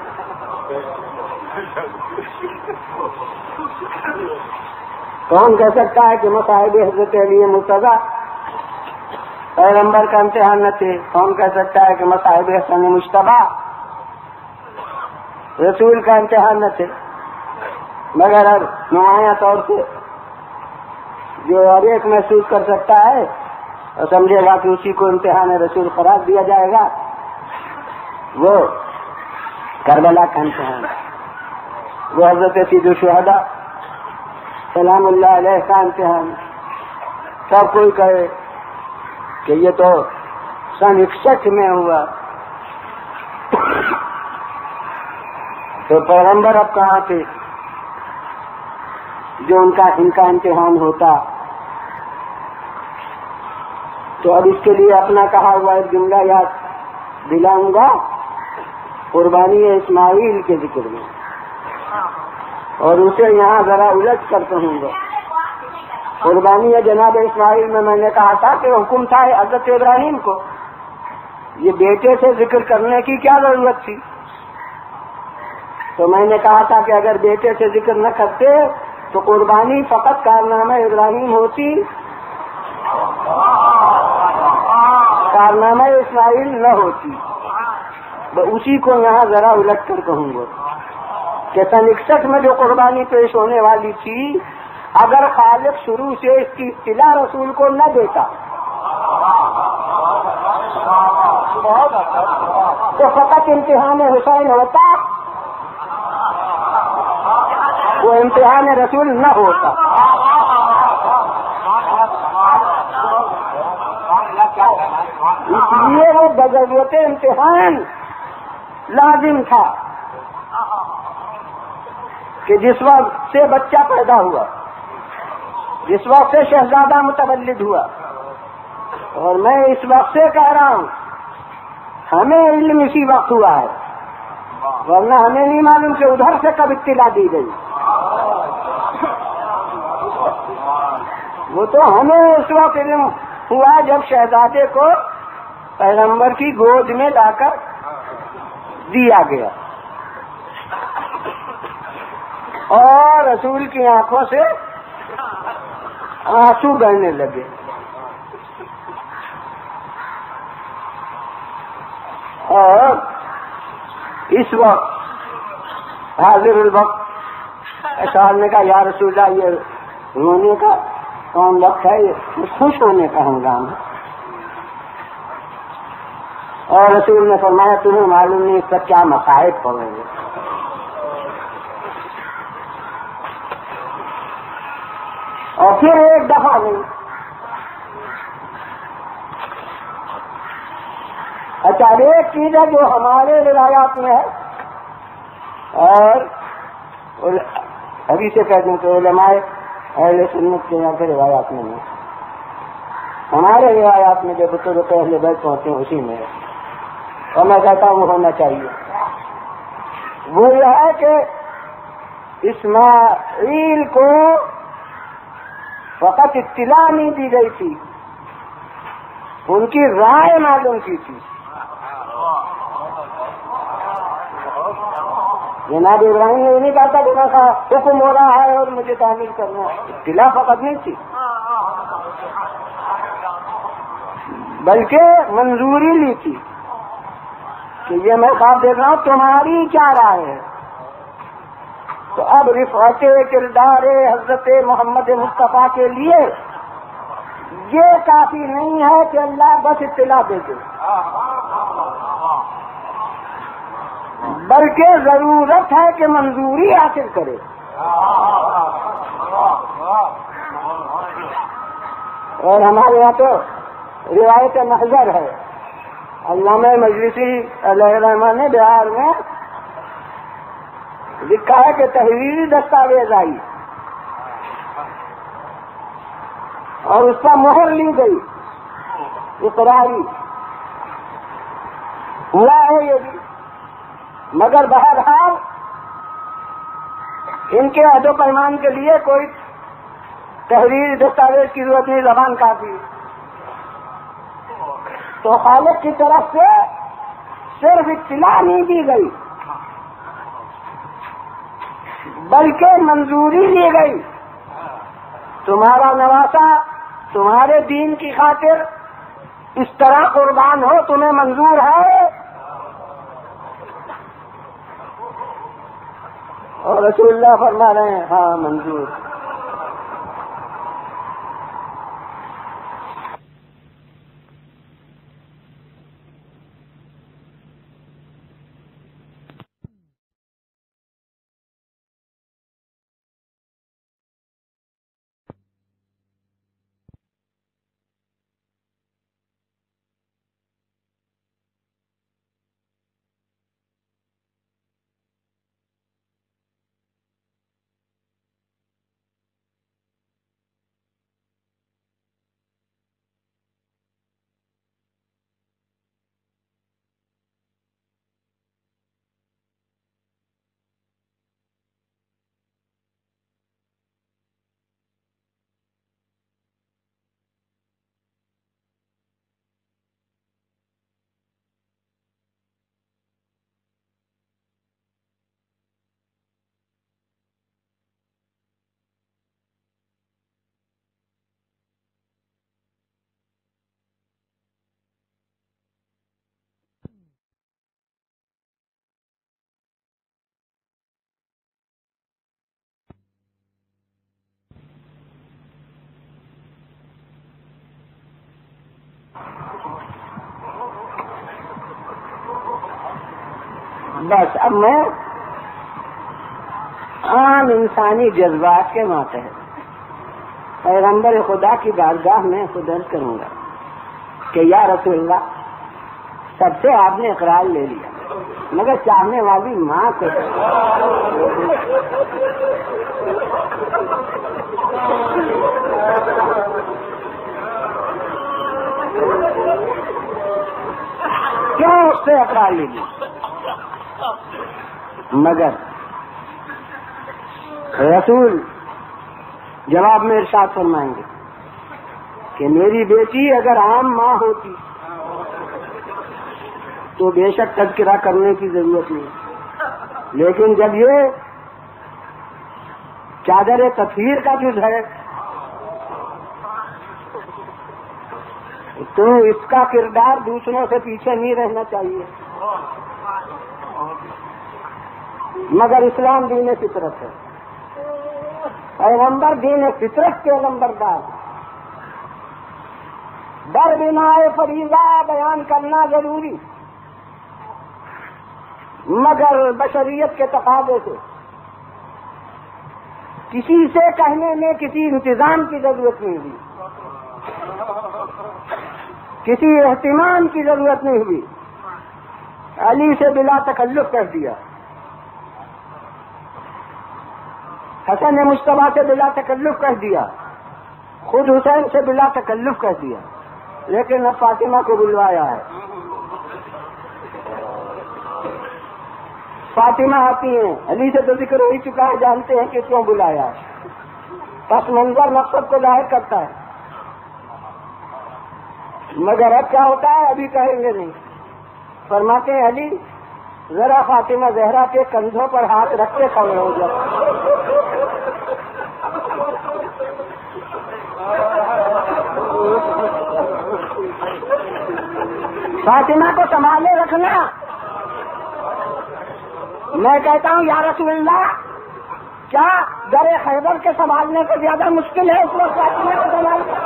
کون کہہ سکتا ہے کہ مصائب حضرت علی مرتضیٰ پیغمبر کا امتحان نہ تھے؟ کون کہہ سکتا ہے کہ مصائب حسن مجتبیٰ رسول کا امتحان نہ تھے؟ مگر اب نمایاں طور سے جو ہر ایک محسوس کر سکتا ہے اور سمجھے گا کہ اسی کو امتحان رسول قرار دیا جائے گا، وہ کربلا کا امتحان، وہ حضرت سید الشہداء سلام اللہ علیہ کا امتحان. سب کوئی کہے کہ یہ تو سن 61 میں ہوا، تو پیغمبر اب کہاں تھے جو ان کا امتحان ہوتا؟ تو اب اس کے لیے اپنا کہا ہوا ایک جملہ یاد دلاؤں گا قربانی اسماعیل کے ذکر میں، اور اسے یہاں ذرا الٹ کر کہوں گا. قربانی جناب اسماعیل میں نے کہا تھا کہ حکم تھا حضرت ابراہیم کو، یہ بیٹے سے ذکر کرنے کی کیا ضرورت تھی؟ تو میں نے کہا تھا کہ اگر بیٹے سے ذکر نہ کرتے تو قربانی فقط کارنامہ ابراہیم ہوتی، کارنامہ اسماعیل نہ ہوتی. اسی کو یہاں ذرا الٹ کر کہوں گا کہ سن 61 میں جو قربانی پیش ہونے والی تھی، اگر خالق شروع سے اس کی اطلاع رسول کو نہ دیتا تو فقط امتحان حسین ہوتا، وہ امتحان رسول نہ ہوتا. اس لیے وہ بضرورت امتحان لازم تھا کہ جس وقت سے بچہ پیدا ہوا، جس وقت سے شہزادہ متولد ہوا، اور میں اس وقت سے کہہ رہا ہوں ہمیں علم اسی وقت ہوا ہے، ورنہ ہمیں نہیں معلوم کہ ادھر سے کب اطلاع دی گئی. وہ تو ہمیں اس وقت علم ہوا جب شہزادے کو پیغمبر کی گود میں لا کر دیا گیا اور رسول کی آنکھوں سے آنسو بہنے لگے. اور اس وقت حاضر الوقت صاحب نے کہا یا رسول اللہ یہ رونے کا کون وقت ہے، یہ خوش ہونے کا ہنگام ہے. اور رسول نے فرمایا تمہیں معلوم نہیں اس پر کیا مصائب پڑیں گے. اور پھر ایک دفعہ نہیں، اچھا ایک چیز ہے جو ہمارے روایات میں ہے، اور ابھی سے کہتے ہیں کہ علماء اہل سنت کے یہاں کے روایات میں نہیں، ہمارے روایات میں جو بزرگ اہل بیت پہنچے ہیں اسی میں ہے، اور میں کہتا ہوں وہ ہونا چاہیے. وہ یہ ہے کہ اسماعیل کو فقط اطلاع نہیں دی گئی تھی، ان کی رائے معلوم کی تھی. جناب ابراہیم نے نہیں کہا تھا کہ میں کہا حکم ہو رہا ہے اور مجھے تعمیر کرنا ہے، اطلاع فقط نہیں تھی بلکہ منظوری لی تھی کہ یہ میں خواب دیکھ رہا ہوں، تمہاری کیا رائے ہے؟ تو اب رفعت کردار حضرت محمد مصطفیٰ کے لیے یہ کافی نہیں ہے کہ اللہ بس اطلاع دے دے، بلکہ ضرورت ہے کہ منظوری حاصل کرے. اور ہمارے یہاں تو روایت محضر ہے، علامہ مجلسی علیہ الرحمٰن نے بہار میں لکھا ہے کہ تحریری دستاویز آئی اور اس پر مہر لی گئی اقراری ہوا ہے یہ بھی، مگر بہرحال ان کے عہد و پیمان کے لیے کوئی تحریر دستاویز کی ضرورت نہیں، زبان کافی ہے۔ تو خالق کی طرف سے صرف اطلاع نہیں دی گئی بلکہ منظوری دی گئی، تمہارا نواسا تمہارے دین کی خاطر اس طرح قربان ہو، تمہیں منظور ہے؟ اور رسول اللہ فرما رہے ہیں ہاں منظور۔ بس اب میں عام انسانی جذبات کے ماتحت پیغمبر خدا کی بارگاہ میں خود عرض کروں گا کہ یا رسول اللہ، سب سے آپ نے اقرار لے لیا، مگر چاہنے والی ماں کو کیوں اس سے اقرار لے لی؟ مگر رسول جواب میں ارشاد فرمائیں گے کہ میری بیٹی اگر عام ماں ہوتی تو بے شک تذکرہ کرنے کی ضرورت نہیں، لیکن جب یہ چادر تطہیر کا جز ہے تو اس کا کردار دوسروں سے پیچھے نہیں رہنا چاہیے۔ مگر اسلام دین فطرت ہے، پیغمبر دین فطرت کے نمبردار، در بنا فریضہ بیان کرنا ضروری، مگر بشریت کے تقاضے سے کسی سے کہنے میں کسی انتظام کی ضرورت نہیں ہوئی، کسی اہتمام کی ضرورت نہیں ہوئی، علی سے بلا تکلف کر دیا، حسن مجتبیٰ سے بلا تکلف کر دیا، خود حسین سے بلا تکلف کر دیا، لیکن اب فاطمہ کو بلوایا ہے۔ فاطمہ آتی ہیں، علی سے تو ذکر ہو ہی چکا ہے، جانتے ہیں کہ کیوں بلایا ہے، پس منظر مقصد کو ظاہر کرتا ہے، مگر اب کیا ہوتا ہے ابھی کہیں گے نہیں۔ فرماتے ہیں علی ذرا فاطمہ زہرا کے کندھوں پر ہاتھ رکھ کے کھڑے ہو جاؤ۔ فاطمہ کو سنبھالے رکھنا، میں کہتا ہوں یا رسول اللہ، کیا در خیبر کے سنبھالنے سے زیادہ مشکل ہے اس وقت فاطمہ کو سنبھالنا؟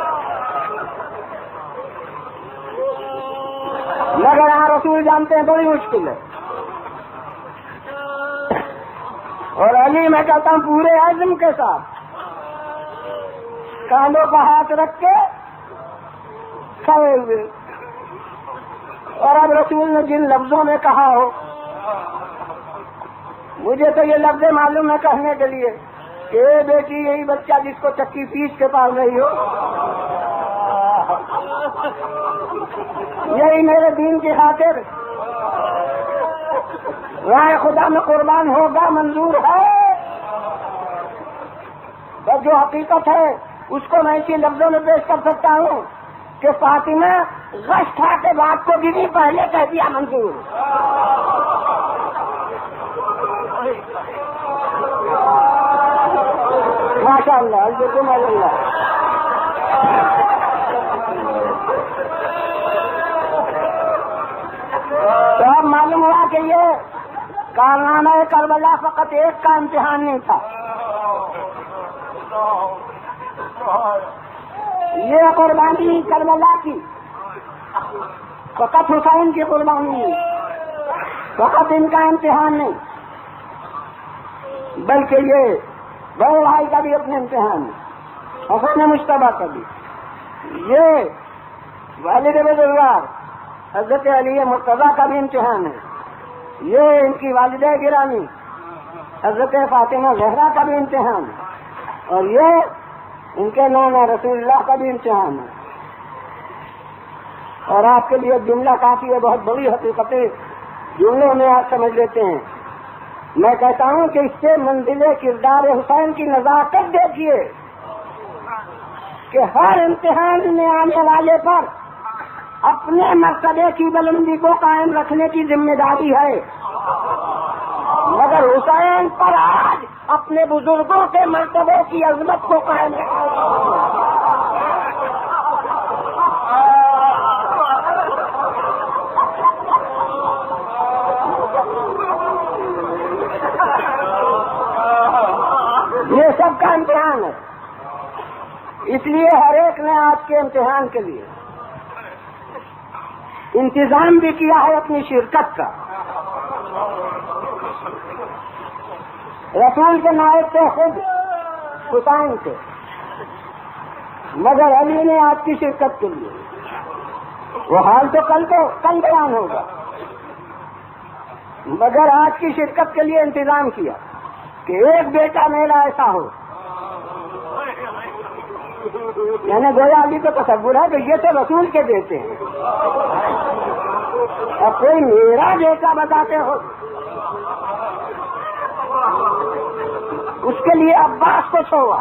مگر ہاں رسول جانتے ہیں بڑی مشکل ہے، اور علی میں کہتا ہوں پورے عزم کے ساتھ کانوں پر ہاتھ رکھ کے کھڑے ہوئے، اور اب رسول نے جن لفظوں میں کہا ہو، مجھے تو یہ لفظ معلوم ہے کہنے کے لیے کہ اے بیٹی یہی بچہ جس کو چکی پیس کے پال رہی ہو، یہی میرے دین کی خاطر راہ خدا میں قربان ہوگا منظور ہے. بس جو حقیقت ہے اس کو میں اسی لفظوں میں پیش کر سکتا ہوں کہ فاطمہ غش کھا کے بات کو بھی پہلے کہہ دیا منظور. ماشاء اللہ الحمد للہ. تو اب معلوم ہوا کہ یہ کارنامہ کربلا فقط ایک کا امتحان نہیں تھا. یہ قربانی کربلا کی فقط حسین کی قربانی نہیں، فقط ان کا امتحان نہیں، بلکہ یہ بڑے بھائی کا بھی اپنے امتحان ہے، حسین مشتبہ کا بھی، یہ والد بزرگوار حضرت علی مرتضیٰ کا بھی امتحان ہے، یہ ان کی والدہ گرامی حضرت فاطمہ زہرا کا بھی امتحان ہے، اور یہ ان کے نانا رسول اللہ کا بھی امتحان ہے. اور آپ کے لیے جملہ کافی ہے، بہت بڑی حقیقتیں جملوں میں آپ سمجھ لیتے ہیں. میں کہتا ہوں کہ اس سے منزل کردار حسین کی نزاکت دیکھیے کہ ہر امتحان میں آنے والے پر اپنے مرتبے کی بلندی کو قائم رکھنے کی ذمہ داری ہے، مگر حسین پر آج اپنے بزرگوں کے مرتبے کی عظمت کو قائم رکھنا. یہ سب کا امتحان ہے. اس لیے ہر ایک نے آج کے امتحان کے لیے انتظام بھی کیا ہے اپنی شرکت کا. رسول کے نائب تھے خود حسین تھے، مگر علی نے آپ کی شرکت کے لیے، وہ حال تو کل بیان ہوگا، مگر آج کی شرکت کے لیے انتظام کیا کہ ایک بیٹا میرا ایسا ہو. یعنی گویا علی کو تصور ہے کہ یہ تو رسول کے بیٹے ہیں، اب کوئی میرا بیٹا بتاتے ہو. اس کے لیے عباس کو چھوڑا.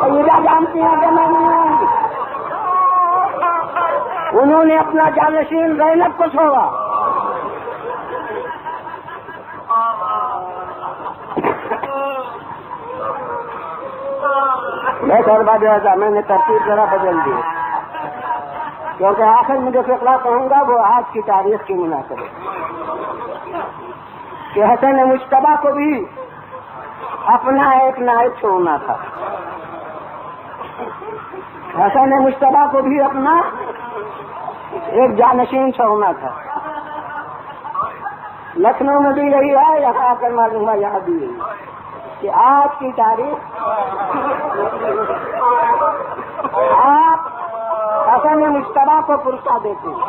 یہ جانتی ہیں کہ میں نہیں آؤں گی. انہوں نے اپنا جانشین زینب کو چھوڑا. میں سربا دیا تھا، میں نے ترتیب ذرا بدل دی کیونکہ آخر میں جو فقرہ کہوں گا وہ آج کی تاریخ کی مناسبت کہ حسین مشتبہ کو بھی اپنا ایک نائب چھوڑنا تھا. حسین مشتبہ کو بھی اپنا ایک جانشین چھوڑنا تھا. لکھنؤ میں بھی یہی ہے، یہاں آ کر معلوم ہے یہاں بھی یہی کہ آج کی تاریخ آپ حسین مشتبہ کو پرسہ دیتے ہیں.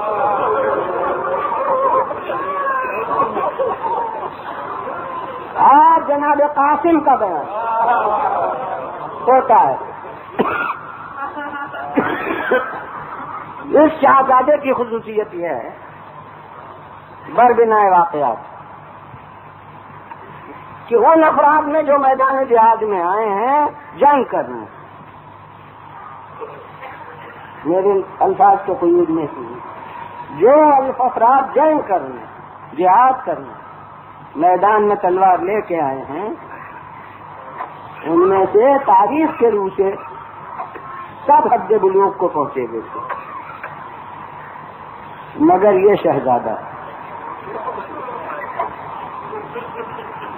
آج جناب قاسم کا بیان ہوتا ہے. اس شہزادے کی خصوصیت یہ ہے بربنائے واقعات کہ ان افراد میں جو میدان جہاد میں آئے ہیں جنگ کرنے، میرے الفاظ کو قیود میں سے جو افراد جنگ کرنے جہاد کرنے میدان میں تلوار لے کے آئے ہیں، ان میں سے تاریخ کے روح سے سب حد بلوغ کو پہنچے ہوئے تھے، مگر یہ شہزادہ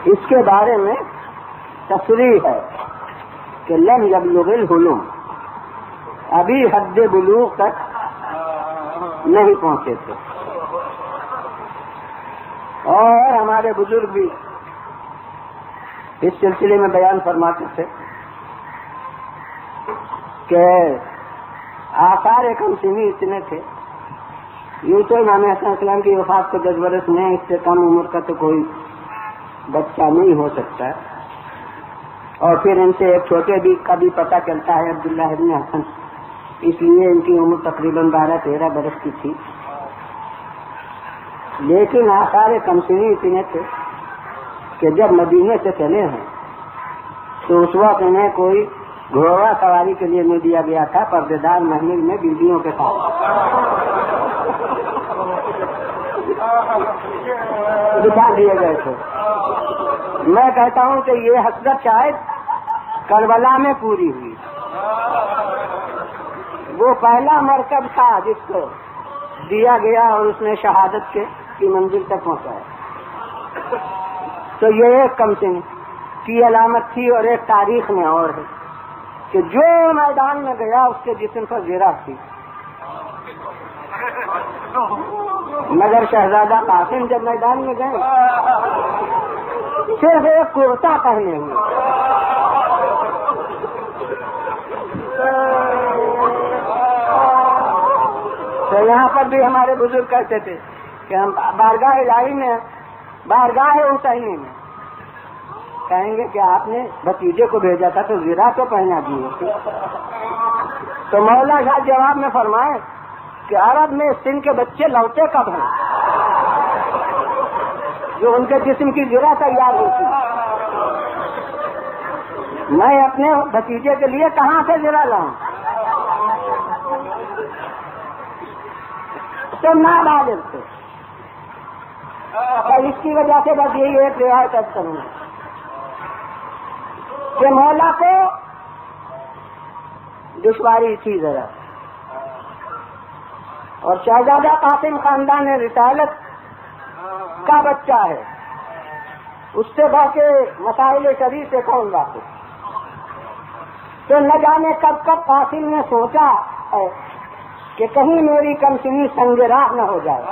اس کے بارے میں تصریح ہے کہ لم یبلغ الحلم، ابھی حد بلوغ تک نہیں پہنچے تھے. اور ہمارے بزرگ بھی اس سلسلے میں بیان فرماتے تھے کہ آثار کم سنی اتنے تھے. یوں تو امام حسن اسلام کی وفات کو 10 برس میں، اس سے کم عمر کا تو کوئی بچہ نہیں ہو سکتا. اور پھر ان سے ایک چھوٹے بھی کا بھی پتہ چلتا ہے، عبداللہ ابن حسن اس لیے ان کی عمر تقریباً 12-13 برس کی تھی، لیکن آثار کمسنی اتنے تھے کہ جب مدینے سے چلے ہیں تو اس وقت انہیں کوئی گھوڑا سواری کے لیے نہیں دیا گیا تھا، پردےدار محل میں بیویوں کے ساتھ بٹھا دیے گئے تھے۔ میں کہتا ہوں کہ یہ حسرت شاید کربلا میں پوری ہوئی۔ وہ پہلا مرکب تھا جس کو دیا گیا اور اس نے شہادت کی منزل تک پہنچایا، تو یہ ایک کمسن کی علامت تھی، اور ایک تاریخ میں اور ہے کہ جو میدان میں گیا اس کے جسم پر زیرہ تھی، مگر شہزادہ قاسم جب میدان میں گئے صرف ایک کرتا پہنے ہوئے۔ تو یہاں پر بھی ہمارے بزرگ کہتے تھے کہ ہم بارگاہ الہی میں، بارگاہ حسینی میں کہیں گے کہ آپ نے بھتیجے کو بھیجا تھا تو زرہ تو پہنا دیے تھے۔ تو مولا شاہ جواب میں فرمائے کہ عرب میں سن کے بچے لوٹے کب ہیں جو ان کے جسم کی زرہ تیار ہوتی؟ میں اپنے بھتیجے کے لیے کہاں سے زرہ لاؤں؟ تو نابالغ تھے۔ اور اس کی وجہ سے بس یہی ایک رعایت کروں گا کہ مولا کو دشواری تھی ذرا، اور شہزادہ قاسم خاندان رسالت کا بچہ ہے، اس سے بڑھ کے مسائل شریف سے کون واقف؟ تو نہ جانے کب کب قاسم نے سوچا ہے کہ کہیں میری کمسنی سنگ راہ نہ ہو جائے،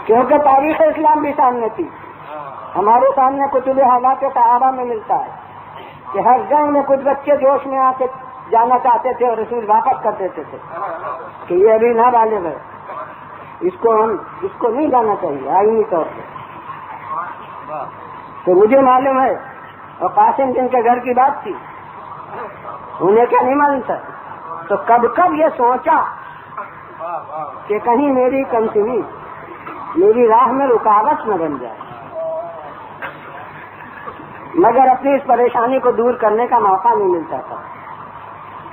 کیونکہ تاریخ اسلام بھی سامنے تھی۔ ہمارے سامنے کتب حالات صحابہ میں ملتا ہے کہ ہر جنگ میں کچھ بچے جوش میں آ کے جانا چاہتے تھے اور رسول واپس کر دیتے تھے کہ یہ ابھی نہ بالغ ہے، اس کو نہیں جانا چاہیے آئینی طور پہ۔ تو مجھے معلوم ہے، اور قاسم جن کے گھر کی بات تھی انہیں کیا نہیں معلوم تھا، تو کب کب یہ سوچا کہ کہیں میری کمسنی میری راہ میں رکاوٹ نہ بن جائے، مگر اپنی اس پریشانی کو دور کرنے کا موقع نہیں ملتا تھا۔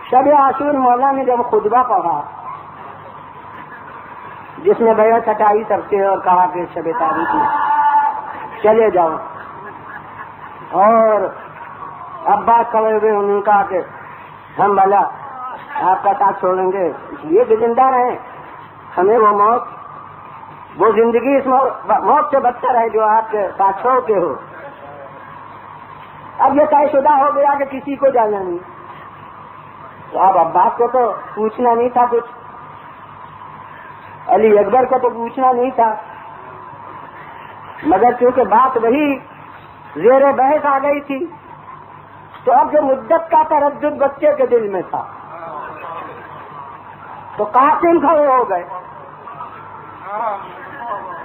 شب عاشور مولا نے جب خطبہ پڑھا جس میں بیعت ہٹائی سب سے اور کہا کہ شب تاریخ میں چلے جاؤ، اور ابا کھڑے ہوئے انہوں نے کہا کہ ہم بھلا آپ کا ساتھ چھوڑیں گے، اس لیے کہ زندہ رہیں، ہمیں وہ موت، وہ زندگی اس موت سے بدتر ہے جو آپ کے ساتھ چھوڑ کے ہو۔ اب یہ طے شدہ ہو گیا کہ کسی کو جانا نہیں، تو اب عباس کو تو پوچھنا نہیں تھا کچھ، علی اکبر کو تو پوچھنا نہیں تھا، مگر کیونکہ بات وہی زیر بحث آ گئی تھی تو اب جو مدت کا تردد بچے کے دل میں تھا تو قاسم کھڑے ہو گئے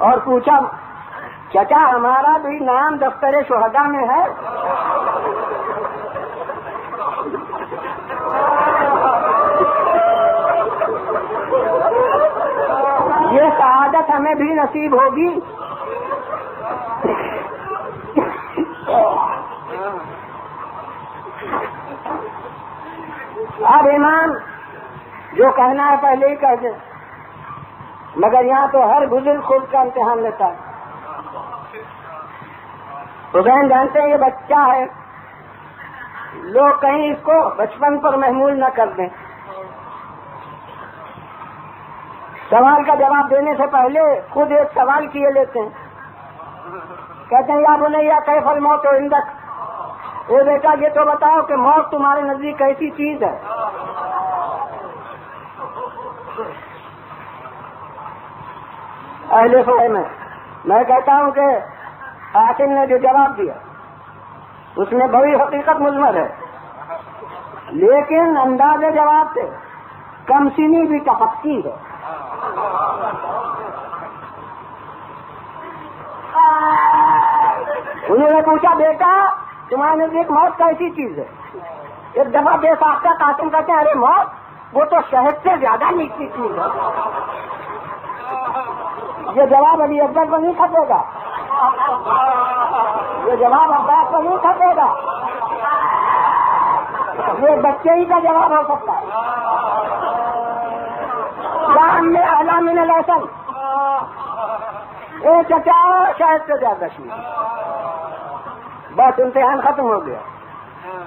اور پوچھا چچا ہمارا بھی نام دفتر شہداء میں ہے؟ یہ سعادت ہمیں بھی نصیب ہوگی؟ اب امام جو کہنا ہے پہلے ہی کہہ دیں، مگر یہاں تو ہر بزرگ خود کا امتحان لیتا ہے۔ حسین جانتے ہیں یہ بچہ ہے، لوگ کہیں اس کو بچپن پر محمول نہ کر دیں۔ سوال کا جواب دینے سے پہلے خود ایک سوال کیے لیتے ہیں، کہتے ہیں یا بنیا کیف الموت عندک، اے بیٹا یہ تو بتاؤ کہ موت تمہارے نزدیک کیسی چیز ہے؟ اہل فقہ میں کہتا ہوں کہ قاسم نے جو جواب دیا اس میں بڑی حقیقت مضمر ہے، لیکن انداز جواب سے کمسنی بھی ٹپکتی ہے۔ انہوں نے پوچھا بیٹا تمہارے نزدیک موت کیسی چیز ہے؟ ایک دفعہ بے ساختہ قاسم کہتے ہیں ارے موت وہ تو شہد سے زیادہ میٹھی چیز ہے. یہ جواب علی اکبر کو نہیں کھپے گا, یہ جواب عباس کو نہیں کھپے گا, یہ بچے ہی کا جواب ہو سکتا ہے. میں اعلیٰ من الحسن اے چچا شاید سے زیادہ شیر, بس امتحان ختم ہو گیا.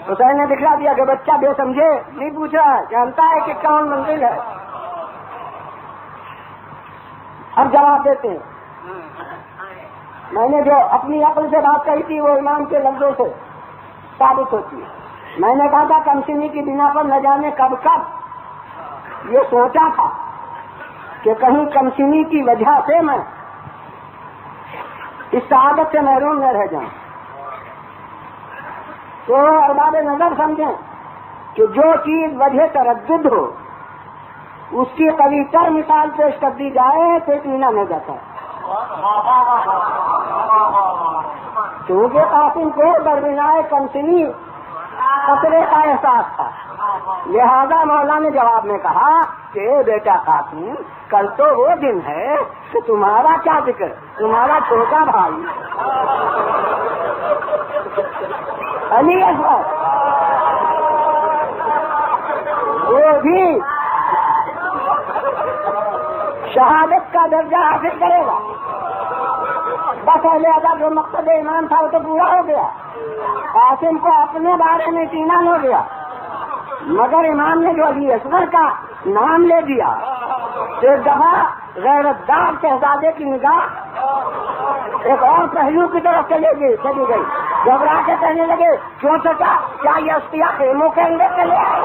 حسین نے دکھلا دیا کہ بچہ بے سمجھے نہیں پوچھ رہا ہے, جانتا ہے کہ کون منزل ہے. اب جواب دیتے ہیں. میں نے جو اپنی عقل سے بات کہی تھی وہ امام کے لفظوں سے ثابت ہوتی ہے. میں نے کہا تھا کمسنی کی بنا پر نہ جانے کب کب یہ سوچا تھا کہ کہیں کمسنی کی وجہ سے میں اس سعادت سے محروم نہ رہ جاؤں. تو ارباب نظر سمجھیں کہ جو چیز وجہ تردد ہو اس کی قوی تر مثال پیش کر دی جائے تو اطمینان ہو جاتا ہے. کیونکہ قاسم کو دربنائے کمسنی خطرے کا احساس تھا, لہذا مولا نے جواب میں کہا کہ بیٹا قاسم کل تو وہ دن ہے کہ تمہارا کیا ذکر, تمہارا چھوٹا بھائی علی اصغر وہ بھی شہادت کا درجہ حاصل کرے گا. بس لہذا جو مقصد ایمان تھا وہ تو پورا ہو گیا. قاسم کو اپنے بارے میں اطمینان ہو گیا, مگر امام نے جو علی اصغر کا نام لے دیا ایک دفعہ غیرت دار شہزادے کی نگاہ ایک اور پہلو کی طرف چلی گئی. گھبرا کے کہنے لگے کیوں چچا کیا یہ اشتیا خیموں کے اندر چلے آئے؟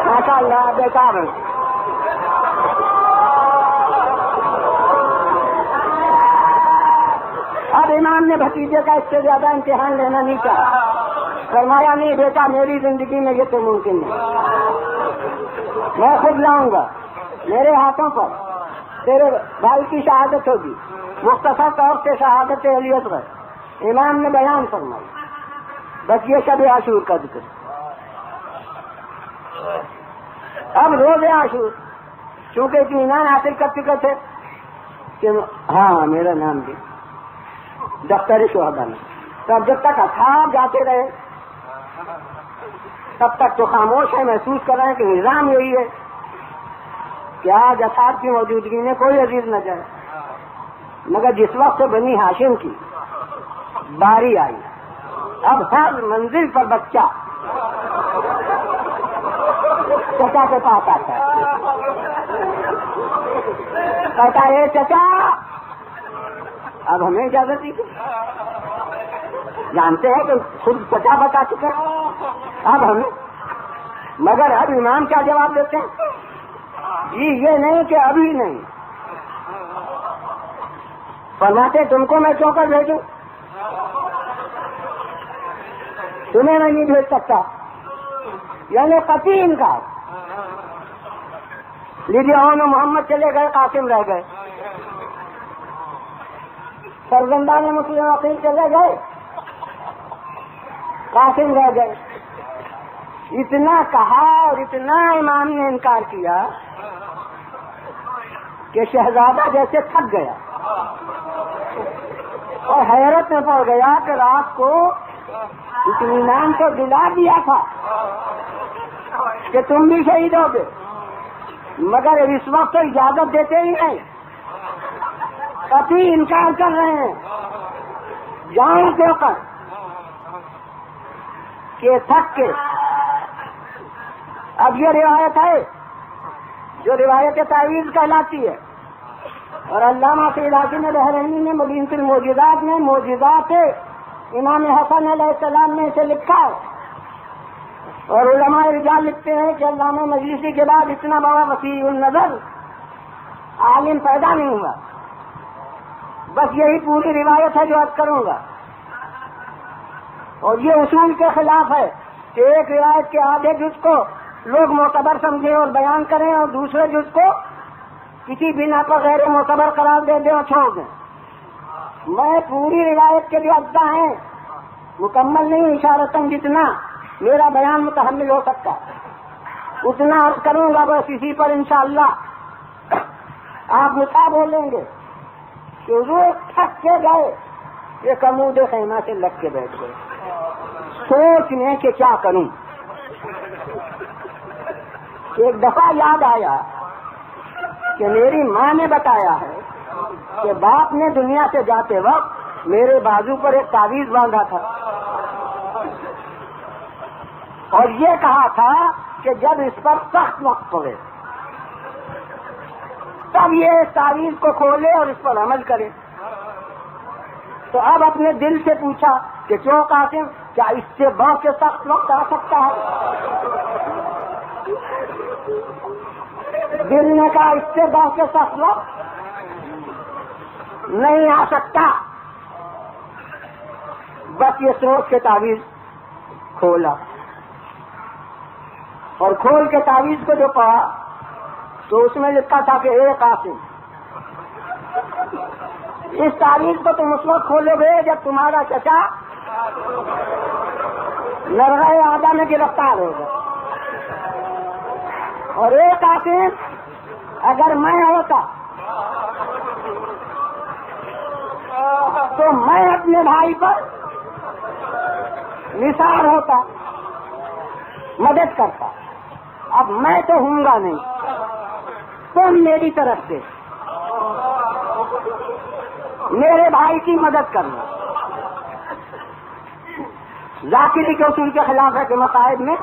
ماشاء اللہ بیکار. اب امام نے بھتیجے کا اس سے زیادہ امتحان لینا نہیں چاہا. فرمایا نہیں بیٹا میری زندگی میں یہ تو ممکن نہیں, میں خود لاؤں گا, میرے ہاتھوں پر تیرے بھائی کی شہادت ہوگی. مختصر طور سے شہادت علی اصغر امام نے بیان فرمائی. بس یہ شب عاشور کا ذکر. اب روز عاشور چونکہ اطمینان حاصل کر چکے تھے کہ ہاں میرا نام بھی دفتر شہداء میں, تو اب جب تک اصحاب جاتے رہے تب تک تو خاموش ہے, محسوس کر رہے ہیں کہ نظام یہی ہے کہ آج اصحاب کی موجودگی میں کوئی عزیز نہ جائے. مگر جس وقت بنی ہاشم کی باری آئی, اب ہر منزل پر بچہ چچا کے پاس آتا ہے, کہتا ہے چچا اب ہمیں اجازت دی. جانتے ہیں کہ خود چچا بتا چکے اب ہمیں, مگر اب امام کیا جواب دیتے ہیں جی یہ نہیں کہ ابھی نہیں, فرماتے تم کو میں کیوں کر بھیجوں, تمہیں میں نہیں بھیج سکتا. یعنی قطعی انکار. لیجیے محمد چلے گئے, قاسم رہ گئے. فرزندان مسلم عقیل چلے گئے, قاسم رہ گئے. اتنا کہا اور اتنا امام نے انکار کیا کہ شہزادہ جیسے تھک گیا اور حیرت میں پڑ گیا کہ رات کو اطمینان تو دلا دیا تھا کہ تم بھی شہید ہو گے, مگر اس وقت تو اجازت دیتے ہی نہیں, قطعی انکار کر رہے ہیں. جان کے اوپر کہ تھک کے. اب یہ روایت ہے جو روایت تعویذ کہلاتی ہے, اور علامہ سید حاکم بحرینی نے مبینۃ المعجزات میں معجزات امام حسن علیہ السلام نے اسے لکھا ہے. اور علماء رجال لکھتے ہیں کہ علامہ مجلسی کے بعد اتنا بڑا وسیع النظر عالم پیدا نہیں ہوا. بس یہی پوری روایت ہے جو عرض کروں گا, اور یہ اصول کے خلاف ہے کہ ایک روایت کے آدھے جز کو لوگ معتبر سمجھیں اور بیان کریں اور دوسرے جز کو کسی بنا پر غیر معتبر قرار دے دیں اور چھوڑ دیں. میں پوری روایت کے جو اجزاء ہیں مکمل نہیں اشارتاً جتنا میرا بیان متحمل ہو سکتا اتنا عرض کروں گا، بس اسی پر انشاءاللہ آپ متا بولیں گے کہ حضور تھک کے گئے، یہ کمود خیمہ سے لگ کے بیٹھ گئے سوچنے کہ کیا کروں۔ ایک دفعہ یاد آیا کہ میری ماں نے بتایا ہے کہ باپ نے دنیا سے جاتے وقت میرے بازو پر ایک تعویذ باندھا تھا اور یہ کہا تھا کہ جب اس پر سخت وقت پڑے تب یہ تعویذ کو کھولے اور اس پر عمل کرے۔ تو اب اپنے دل سے پوچھا کہ کیوں قاسم، کیا اس سے بڑھ کے سخت وقت آ سکتا ہے؟ دل نے کہا اس سے بڑھ کے سخت وقت نہیں آ سکتا۔ بس یہ سوچ کے تعویذ کھولا اور کھول کے تعویذ کو جو پڑھا تو اس میں لکھا تھا کہ اے قاسم، اس تعویذ کو تم اس وقت کھولو گے جب تمہارا چچا لڑائی آدھا میں گرفتار ہوگا، اور اے قاسم اگر میں ہوتا تو میں اپنے بھائی پر نثار ہوتا، مدد کرتا۔ اب میں تو ہوں گا نہیں، تم میری طرف سے میرے بھائی کی مدد کرنا۔ ذاکری کے اصول کے خلاف ہے کہ مصائب میں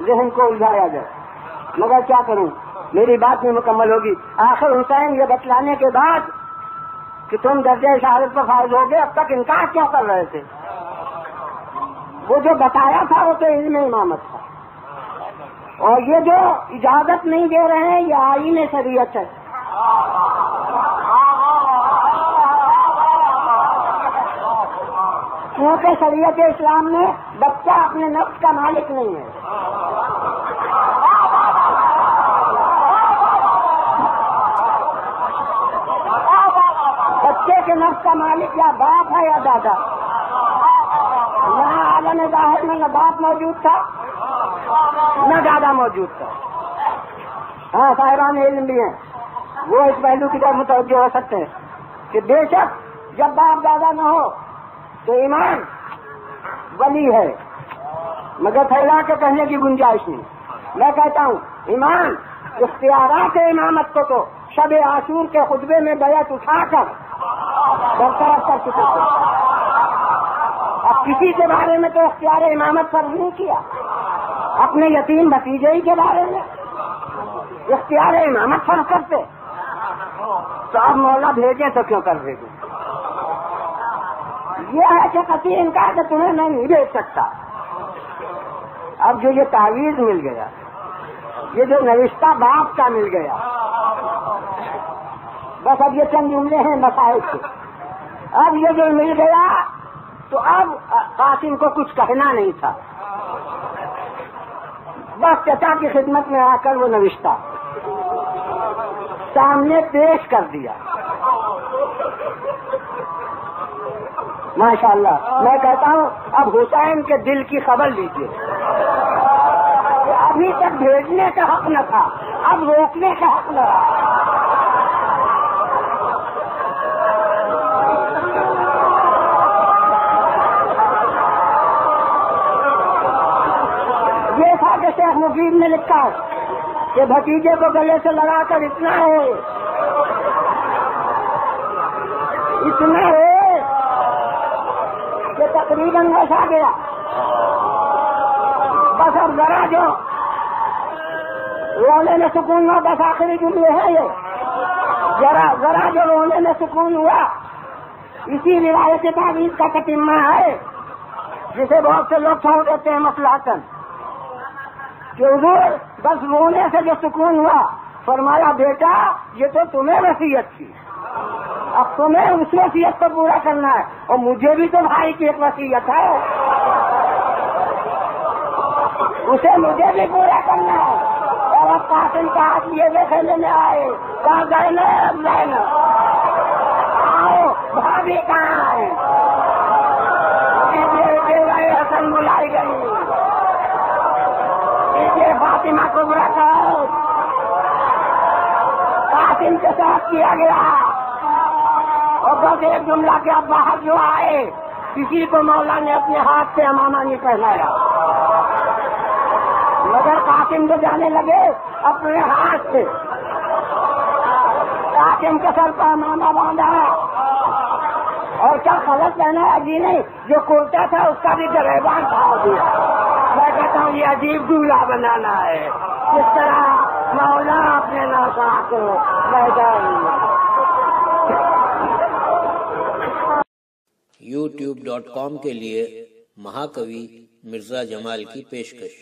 ذہن کو الجھایا جائے، مگر کیا کروں، میری بات میں مکمل ہوگی۔ آخر حسین یہ بتلانے کے بعد کہ تم درجہ شہادت پر فائز ہو گئے، اب تک انکار کیوں کر رہے تھے؟ وہ جو بتایا تھا وہ تو علم امامت تھا، اور یہ جو اجازت نہیں دے رہے ہیں یہ آئین شریعت ہے۔ کیونکہ شریعت اسلام میں بچہ اپنے نفس کا مالک نہیں ہے، بچے کے نفس کا مالک یا باپ ہے یا دادا۔ یہاں عالم ظاہر میں نہ باپ موجود تھا نہ دادا موجود تھا۔ ہاں صاحبان علم بھی ہیں، وہ اس پہلو کی طرف متوجہ ہو سکتے ہیں کہ بے شک جب باپ دادا نہ ہو تو ایمان ولی ہے، مگر پھیلا کے کہنے کی گنجائش نہیں۔ میں کہتا ہوں ایمان اختیارات امامت کو تو شب عاشور کے خطبے میں بیعت اٹھا کر برطرف کر چکے تھے، اب کسی کے بارے میں تو اختیار امامت فرض نہیں کیا، اپنے یتیم بھتیجے ہی کے بارے میں اختیار امامت فرض کرتے، تو اب مولا بھیجے تو کیوں کر بھیجے؟ یہ ہے کہ قطعی انکار کہ تمہیں میں نہیں بھیج سکتا۔ اب جو یہ تعویذ مل گیا، یہ جو نوشتہ باپ کا مل گیا، بس اب یہ چند جملے ہیں مسائل کے، اب یہ جو مل گیا تو اب قاسم کو کچھ کہنا نہیں تھا، بس چچا کی خدمت میں آ کر وہ نوشتہ سامنے پیش کر دیا۔ ماشاءاللہ، میں کہتا ہوں اب حسین کے دل کی خبر لیجیے، ابھی تک بھیجنے کا حق نہ تھا، اب روکنے کا حق نہ رہا۔ یہ تھا کہ شیخ مفید نے لکھا کہ بھتیجے کو گلے سے لگا کر اتنا ہے کہ تقریباً بس آ گیا، بس اب ذرا جو رونے میں سکون ہوا، بس آخری جملے ہیں یہ، ذرا جو رونے میں سکون ہوا، اسی روایت تعویذ کا تتمہ ہے جسے بہت سے لوگ چھوڑ دیتے ہیں مصلحتاً، کہ حضور بس رونے سے جو سکون ہوا، فرمایا بیٹا یہ تو تمہیں وصیت تھی، اب تمہیں اس وصیت کو پورا کرنا ہے، اور مجھے بھی تو بھائی کی ایک وصیت ہے، اسے مجھے بھی پورا کرنا ہے۔ اور اب قاسم کا ہاتھ لیے ہوئے کھیلے میں آئے، کہا گئے نا آؤ بھابھی کہاں ہے؟ بیوہ حسن بلائی گئی، فاطمہ کبریٰ کو قاسم کے ساتھ کیا گیا، اور بس ایک جملہ کے اب باہر جو آئے کسی کو مولا نے اپنے ہاتھ سے امامہ نہیں پہنایا، مگر قاسم تو جانے لگے اپنے ہاتھ سے، قاسم کے سر پر امامہ باندھا، اور کیا غلط پہنا ہے جی نہیں، جو کرتا تھا اس کا بھی گریبان اٹھا دیا۔ میں کہتا ہوں یہ عجیب دولہا بنانا ہے، کس طرح مولا اپنے ناصاح کو میدان youtube.com کے لیے مہاکوی مرزا جمال کی پیشکش۔